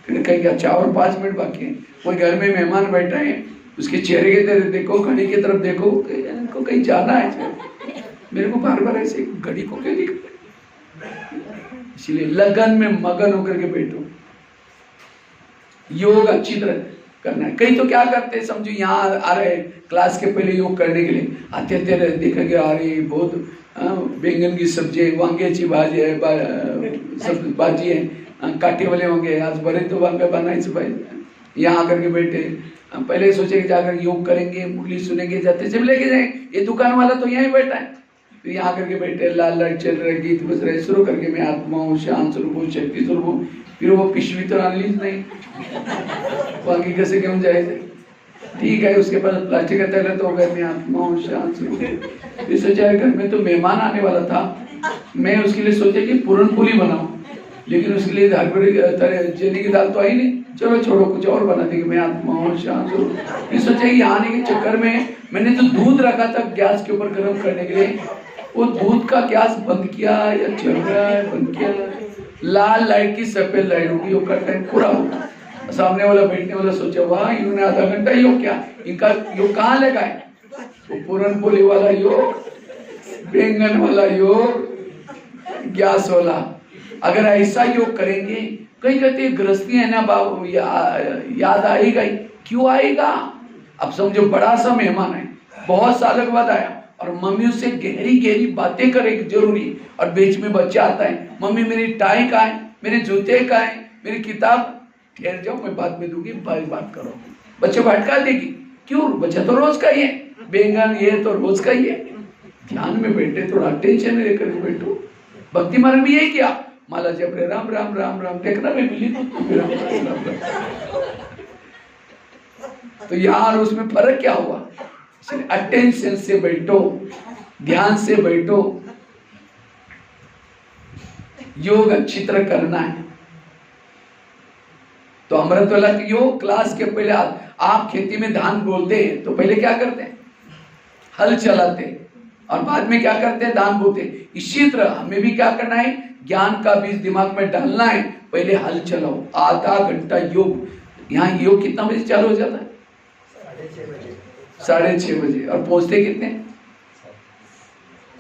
फिर कहेंगे अच्छा और 5 मिनट बाकी है। कोई घर में मेहमान बैठा है, उसके चेहरे की तरफ देखो, घड़ी की तरफ देखो, इनको कहीं जाना है, मेरे को बार ऐसे घड़ी को क्यों दिख। इसलिए लगन में मगन होकर के बैठो, योग अच्छी तरह करना है। कई तो क्या करते हैं, समझो यहाँ आ रहे क्लास के पहले योग करने के लिए आते देखेंगे, आ रही बहुत बैंगन की सब्जी है, वांगे की भाजी है, भाजी है, काटे वाले होंगे, आज बड़े तो वांगे बनाए से भाई, यहाँ आकर के बैठे, पहले सोचे कि जाकर योग करेंगे, मुरली सुनेंगे, जाते जब लेके जाए, ये दुकान वाला तो यहीं बैठा है, तो यहाँ करके बैठे, लाल लाइट चल रहा है, गीत बज रहे, शुरू करके मैं आत्मा हूँ, शांत स्वरूप हूँ, शक्ति स्वरूप हूँ। फिर वो पिछवी तो अनलीज नहीं, वो आगे कैसे क्यों जाए? ठीक है, उसके बाद प्लास्टिक का तैयार तो हो गया, मैं आत्मा हूँ, शांत स्वरूप। फिर सोचा घर में तो मेहमान आने वाला था, मैं उसके लिए सोचा कि पूरनपोली बनाऊं, लेकिन उसके लिए चने की दाल तो आई नहीं। चलो छोड़ो, कुछ और बना देंगे, मैं आत्मा हूँ, शांत स्वरूप। फिर सोचा कि आने के चक्कर में मैंने जो दूध रखा था गैस के ऊपर गर्म करने के लिए, वो दूध का गैस बंद किया या चल रहा है, बंद किया, लाल लाइट की सफेद लाइट होगी, वो टाइम पूरा होगा। सामने वाला बैठने वाला सोचा, वाह इन्होंने आधा घंटा योग क्या, इनका योग कहाँ लगा है? वो पूरनपोली वाला योग, बैंगन वाला योग, गैस वाला। अगर ऐसा योग करेंगे, कई कहते गृहस्थी है ना बाबू, याद आएगा ही। क्यों आएगा? अब समझो बड़ा सा मेहमान है, बहुत सालों के बाद आया, और मम्मी उससे गहरी गहरी बातें करेगी जरूरी, और बीच में बच्चा आता है, मम्मी मेरी टाई कहाँ है, मेरे जूते कहाँ है, मेरी किताब? ठहर जाओ, मैं बाद में दूंगी, बात करो। बच्चे को हटका देगी, क्यों? बच्चा तो रोज का ही है, बैंगन ये तो रोज का ही है। ध्यान में बैठे, थोड़ा टेंशन लेकर बैठो। भक्ति मार्ग भी यही किया, माला जप रहे, राम राम राम राम, देखना मैं मिली तो राम राम राम। तो यार उसमें फर्क क्या हुआ? अटेंशन से बैठो, ध्यान से बैठो। योग अच्छी तरह करना है। तो अमृतवाला योग क्लास के पहले आप खेती में धान बोलते हैं तो पहले क्या करते हैं? हल चलाते हैं, और बाद में क्या करते हैं? धान बोते हैं। इसी तरह हमें भी क्या करना है? ज्ञान का बीज दिमाग में डालना है, पहले हल चलाओ। आधा घंटा योग। यहाँ योग कितना बजे चालू हो जाता है? 6:30 बजे। और पहुंचते कितने?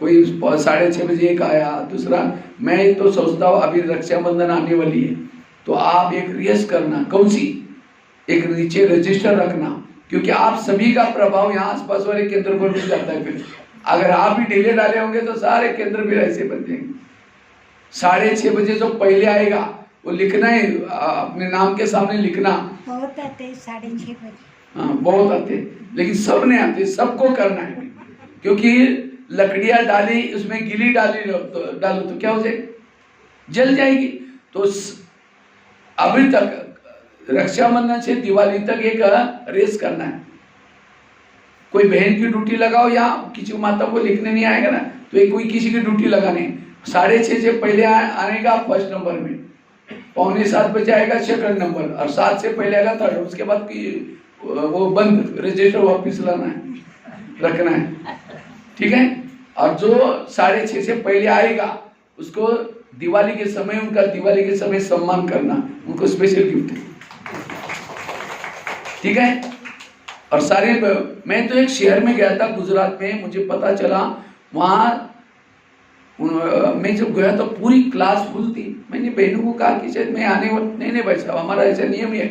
कोई 6:30 बजे एक आया, दूसरा। मैं तो सोचता हूँ अभी रक्षाबंधन आने वाली है, तो आप एक रेस करना। कौन सी? एक नीचे रजिस्टर रखना, क्योंकि आप सभी का प्रभाव यहाँ आसपास वाले केंद्र पर भी जाता है। फिर अगर आप भी ढीले डाले होंगे तो सारे केंद्र भी ऐसे बन जाएंगे। 6:30 बजे जो पहले आएगा वो लिखना है, अपने नाम के सामने लिखना। बहुत आते 6:30 बजे। हाँ बहुत आते, लेकिन सब नहीं आते, सबको करना है। क्योंकि लकड़ियां डाली, उसमें गिली डालो तो क्या हो जाएगी? जल जाएगी। तो अभी तक रक्षाबंधन से दिवाली तक एक रेस करना है। कोई बहन की ड्यूटी लगाओ, या किसी माता को लिखने नहीं आएगा ना, तो एक कोई किसी की ड्यूटी लगानी। 6:30 से पहले आएगा फर्स्ट नंबर में, 6:45 बजे आएगा सेकंड नंबर, और 7 से पहले आएगा थर्ड। उसके बाद की वो बंद, रजिस्टर वापिस लाना है, रखना है। ठीक है। और जो 6:30 से पहले आएगा उसको दिवाली के समय, उनका दिवाली के समय सम्मान करना, उनको स्पेशल गिफ्ट। ठीक है। और सारे, मैं तो एक शहर में गया था गुजरात में, मुझे पता चला वहां मैं जब गया तो पूरी क्लास फुल थी। मैंने बहनों को कहा कि शायद मैं आने वाला नहीं भाई साहब, हमारा ऐसा नियम है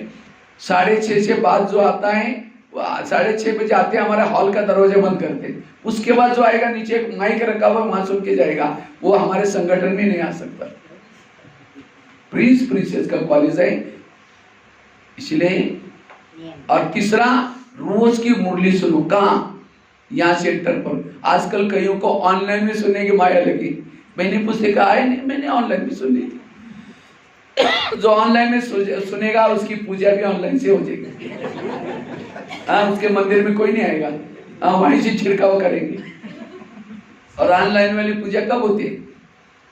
6:30 से बाद जो आता है वो 6:30 बजे आते हैं, हमारे हॉल का दरवाजा बंद करते हैं। उसके बाद जो आएगा, नीचे एक माइक रखा हुआ, वहां सुन के जाएगा, वो हमारे संगठन में नहीं आ सकता। प्रिंसेस का कॉलेज है इसलिए। और तीसरा, रोज की मुरली सुनो। कहाँ? यहाँ सेंटर पर। आजकल कईयों को ऑनलाइन में सुनने की माया लगी। मैंने पुस्तक आए नहीं, मैंने ऑनलाइन में सुन ली थी। जो ऑनलाइन में सुनेगा उसकी पूजा भी ऑनलाइन से हो जाएगी। हाँ, उसके मंदिर में कोई नहीं आएगा, हाँ वहीं से छिड़काव करेंगे। और ऑनलाइन वाली पूजा कब होती है?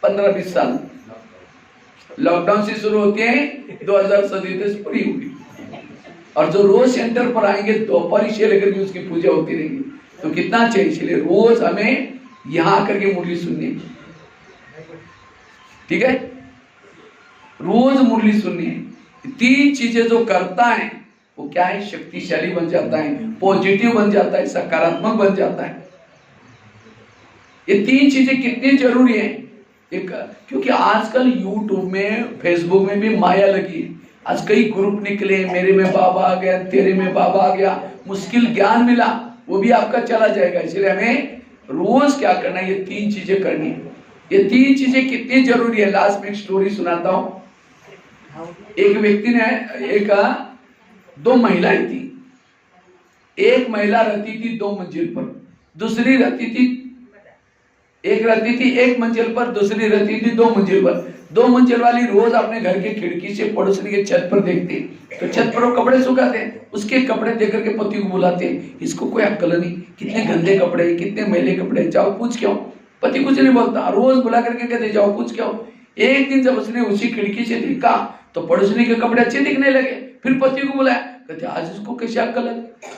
15-20 साल। लॉकडाउन से शुरू होती है, 2027 पूरी होगी। और जो रोज सेंटर पर आएंगे दोपहर से लेकर के उसकी पूजा होती रहेगी। तो कितना चाहिए? इसलिए रोज हमें यहाँ आकर के मुरली सुननी। ठीक है, रोज मुरली सुननी है। 3 चीजें जो करता है वो क्या है? शक्तिशाली बन जाता है, पॉजिटिव बन जाता है, सकारात्मक बन जाता है। ये 3 चीजें कितनी जरूरी है? एक, क्योंकि आजकल यूट्यूब में, फेसबुक में भी माया लगी है। आज कई ग्रुप निकले, मेरे में बाबा आ गया, तेरे में बाबा आ गया, मुश्किल ज्ञान मिला, वो भी आपका चला जाएगा। इसलिए हमें रोज क्या करना है? ये 3 चीजें करनी है। ये 3 चीजें कितनी जरूरी है? लास्ट में एक स्टोरी सुनाता हूं। एक व्यक्ति ने, 2 महिलाएं थी। एक महिला रहती थी 2 मंजिल पर, दूसरी रहती थी एक रहती थी एक मंजिल पर, दूसरी रहती थी 2 मंजिल पर। 2 मंजिल वाली रोज अपने घर की खिड़की से पड़ोसी के छत पर देखती, तो छत पर वो कपड़े सुखाते, उसके कपड़े देख करके पति को बुलाते, इसको कोई अक्ल नहीं, कितने गंदे कपड़े, कितने मैले कपड़े, जाओ पूछ के आओ। पति कुछ नहीं बोलता, रोज बुला करके कहते जाओ पूछ के आओ। एक दिन जब उसने उसी खिड़की से देखा तो पड़ोसी के कपड़े अच्छे दिखने लगे, फिर पति को बुलाया, कहते आज इसको कैसे अक्ल है,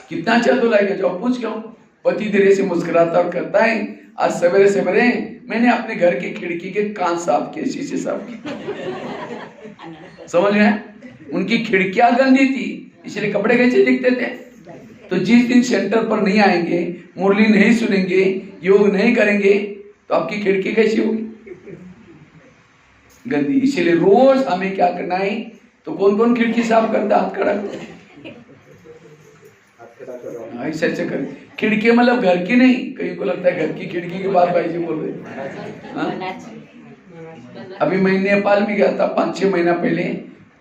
कितना अच्छा धुलाएगा, जाओ पूछ के आओ। पति धीरे से मुस्कुराता और कहता है आज सवेरे सवेरे मैंने अपने घर की खिड़की के कांच साफ किए, शीशे साफ किए। समझ रहे हैं, उनकी खिड़कियां गंदी थी इसलिए कपड़े कैसे दिखते थे। तो जिस दिन सेंटर पर नहीं आएंगे, मुरली नहीं सुनेंगे, योग नहीं करेंगे, तो आपकी खिड़की कैसी होगी, गंदी। इसीलिए रोज हमें क्या करना है, तो कौन कौन खिड़की साफ करता, हाथ खड़ा करो, ऐसे ऐसे कर। खिड़की मतलब घर की नहीं, कहीं को लगता है घर की खिड़की के बाद भाई जी बोल रहे। अभी मैं नेपाल में गया था 5-6 महीना पहले,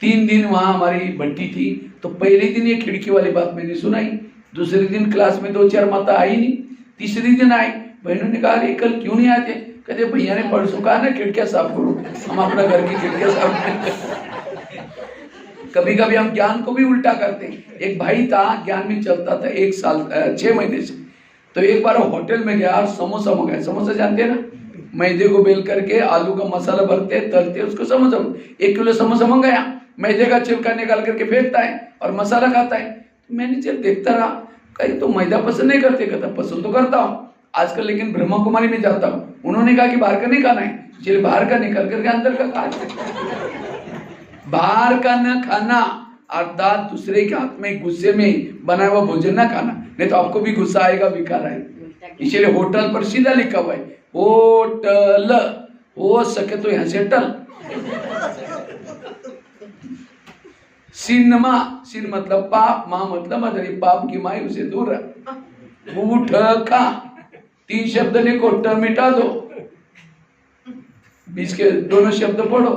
3 दिन वहां हमारी भट्टी थी, तो पहले दिन ये खिड़की वाली बात मैंने सुनाई, दूसरे दिन क्लास में 2-4 माता आई नहीं, तीसरे दिन आई, बहनों ने कहा अरे कल क्यों नहीं आए थे, कहते भैया ने परसों कहा ना खिड़कियां साफ करो, हम अपना घर की खिड़कियां साफ करें। कभी कभी हम ज्ञान को भी उल्टा करते हैं। एक भाई था, ज्ञान में चलता था 1 साल 6 महीने से, तो एक बार होटल में गया और समोसा मंगाया, समोसा जानते हैं ना, मैदे को बेल करके आलू का मसाला भरते तलते उसको समोसा, 1 किलो समोसा मंगाया, मैदे का छिलका निकाल करके फेंकता है और मसाला खाता है। मैनेजर देखता रहा, कहीं तो मैदा पसंद नहीं करते, कहता पसंद तो करता हूँ आजकल, लेकिन ब्रह्मा कुमारी में जाता हूँ, उन्होंने कहा कि बाहर का नहीं खाना है, इसलिए बाहर का निकल करके अंदर का खा। बाहर का न खाना अर्थात दूसरे के हाथ में गुस्से में बनाया हुआ भोजन ना खाना, नहीं तो आपको भी गुस्सा आएगा, विकार आएगा। इसलिए होटल पर सीधा लिखा हुआ है होटल, हो सके तो यहां से टल। सिनमा, सिन मतलब पाप, माँ मतलब मदरी, पाप की माई उसे दूर रख। उठ खा, 3 शब्द लिखो, ट मिटा दो, बीच के दोनों शब्द पढ़ो,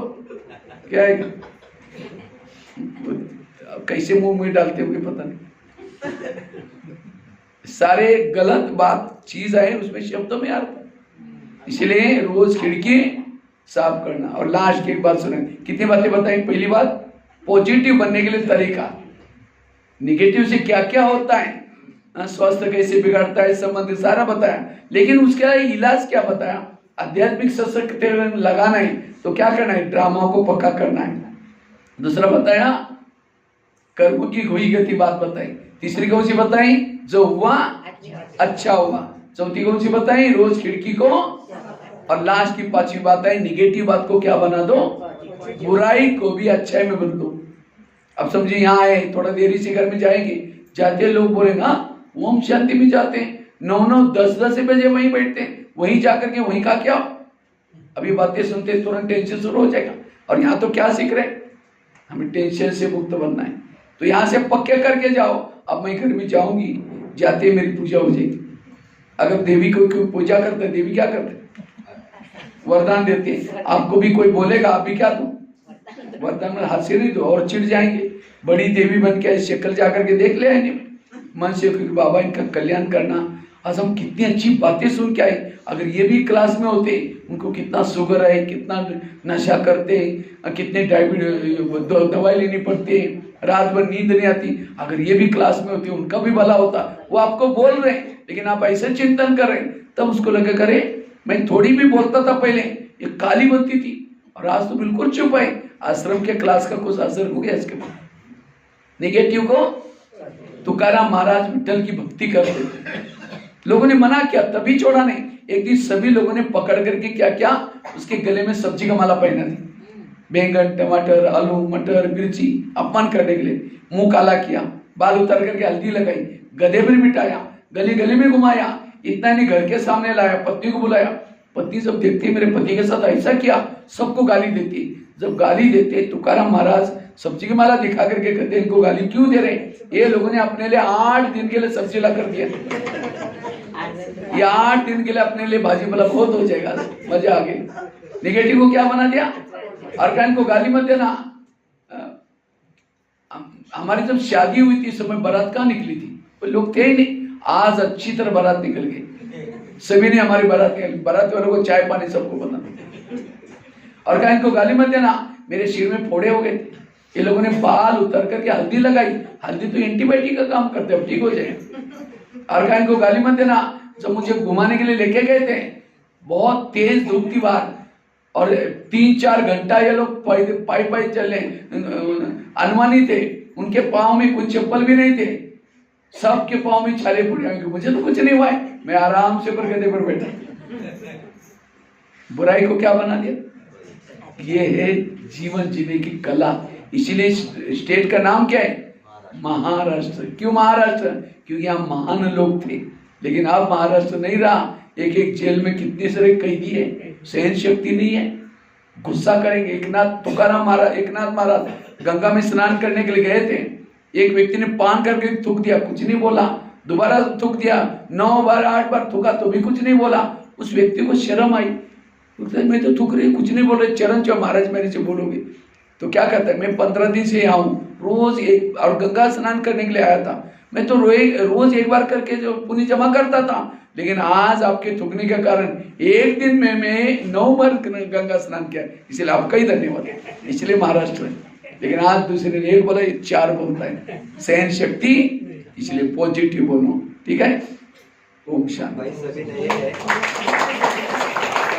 क्या आएगा। कैसे मुंह में डालते होंगे पता नहीं, सारे गलत बात चीज आए उसमें शब्दों में आता, इसलिए रोज खिड़की साफ करना। और लास्ट की एक बात सुने, कितनी बातें बताई। पहली बात पॉजिटिव बनने के लिए तरीका, निगेटिव से क्या क्या होता है, स्वास्थ्य कैसे बिगड़ता है, संबंध सारा बताया, लेकिन उसका इलाज क्या बताया, आध्यात्मिक सशक्त लगाना है तो क्या करना है, ड्रामा को पक्का करना है। दूसरा बताया कर्म की हुई गति बात बताई। तीसरी कौन सी बताई, जो हुआ अच्छा हुआ। चौथी कौन सी बताई, रोज खिड़की को। और लास्ट की 5वीं बात आई, निगेटिव बात को क्या बना दो, बुराई को भी अच्छाई में बदलो। अब समझिए यहाँ आए, थोड़ा देरी से घर में जाएंगे, जाते लोग बोलेंगे ओम शांति में जाते हैं, 9-9 10-10 बजे वहीं बैठते हैं, वहीं जाकर के वहीं का क्या, अभी बातें सुनते तुरंत टेंशन शुरू हो जाएगा। और यहाँ तो क्या सीख रहे, हमें टेंशन से मुक्त बनना है, तो यहाँ से पक्के करके जाओ। अब मैं घर में जाऊंगी, जाते मेरी पूजा हो जाएगी। अगर देवी को कोई पूजा करते, देवी क्या करते, वरदान देते हैं। आपको भी कोई बोलेगा, आप भी क्या दो, वरदान में हाथ से नहीं दो, और चिढ़ जाएंगे। बड़ी देवी बन के शक्ल जाकर के देख ले आए मन से, क्योंकि बाबा इनका कल्याण करना। आज हम कितनी अच्छी बातें सुन के आए, अगर ये भी क्लास में होते, उनको कितना शुगर है, कितना नशा करते हैं, कितने डायबिटीज दवाई लेनी पड़ती है, रात भर नींद नहीं आती, अगर ये भी क्लास में होते उनका भी भला होता। वो आपको बोल रहे हैं लेकिन आप ऐसे चिंतन कर रहे हैं, तब उसको लगे करे मैं थोड़ी भी बोलता था पहले, ये काली बनती थी और आज तो बिल्कुल चुप है। आश्रम के क्लास का कुछ असर हो गया इसके बाद। निगेटिव को तुकाराम महाराज विठल की भक्ति करते थे, लोगों ने मना किया तभी छोड़ा नहीं। एक दिन सभी लोगों ने पकड़ करके क्या क्या, उसके गले में सब्जी का माला पहना दी, बैंगन टमाटर आलू मटर मिर्ची, अपमान करने के लिए। मुंह काला किया, बाल उतार करके हल्दी लगाई, गधे पर बिठाया, गली गली में घुमाया, इतना नहीं घर के सामने लाया, पत्नी को बुलाया। पत्नी सब देखती है मेरे पति के साथ ऐसा किया, सबको गाली देती। जब गाली देते तुकाराम महाराज सब्जी की माला दिखा करके कहते इनको गाली क्यों दे रहे, ये लोगों ने अपने लिए 8 दिन के लिए सब्जी ला कर दिया, ये 8 दिन के लिए अपने लिए भाजी वाला बहुत हो जाएगा, मजा आ गया। निगेटिव को क्या बना दिया, अर्कान को गाली मत देना। हमारी जब शादी हुई थी इस समय बारात कहाँ निकली थी, कोई लोग थे ही नहीं। आज अच्छी तरह बारात निकल गई, सभी ने हमारी बारात वालों को चाय पानी सबको बना। और कहा इनको गाली मत देना, मेरे सिर में फोड़े हो गए थे, ये लोगों ने बाल उतर करके हल्दी लगाई, हल्दी तो एंटीबायोटिक का काम करते अब ठीक हो जाए। और कहा इनको गाली मत देना, जब मुझे घुमाने के लिए लेके गए थे, बहुत तेज धूप थी बाहर, और 3-4 घंटा ये लोग पाई चले, अनुमानी थे, उनके पाँव में कुछ चप्पल भी नहीं थे, सबके पाँव में छाले पड़े। मुझे तो कुछ नहीं हुआ है, मैं आराम से ऊपर गधे पर बैठा। बुराई को क्या बना दिया? ये है जीवन जीने की कला। इसीलिए स्टेट का नाम क्या है? महाराष्ट्र। क्यों महाराष्ट्र? क्योंकि यहाँ महान लोग थे। लेकिन अब महाराष्ट्र नहीं रहा। एक एक जेल में कितने सारे कैदी है, सहन शक्ति नहीं है, गुस्सा करेंगे। एकनाथ महाराज गंगा में स्नान करने के लिए गए थे, एक व्यक्ति ने पान करके थूक दिया, कुछ नहीं बोला, दोबारा थूक दिया, 9 बार 8 बार थूका तो भी कुछ नहीं बोला। उस व्यक्ति को शर्म आई, मैं तो थूक रही, कुछ नहीं बोल रहे, चरण जो महाराज मेरे से बोलोगे तो क्या कहता है? मैं 15 दिन से यहाँ हूँ, रोज एक, और गंगा स्नान करने के लिए आया था, मैं तो रोज एक बार करके जो पुण्य जमा करता था, लेकिन आज आपके थूकने के कारण एक दिन में मैं 9 बार गंगा स्नान किया, इसलिए आपका ही धन्यवाद, इसलिए महाराष्ट्र है। लेकिन आज दूसरे ने एक बोला, 4 बोलता है, सहन शक्ति, इसलिए पॉजिटिव बोलो, ठीक है। ओम शांति।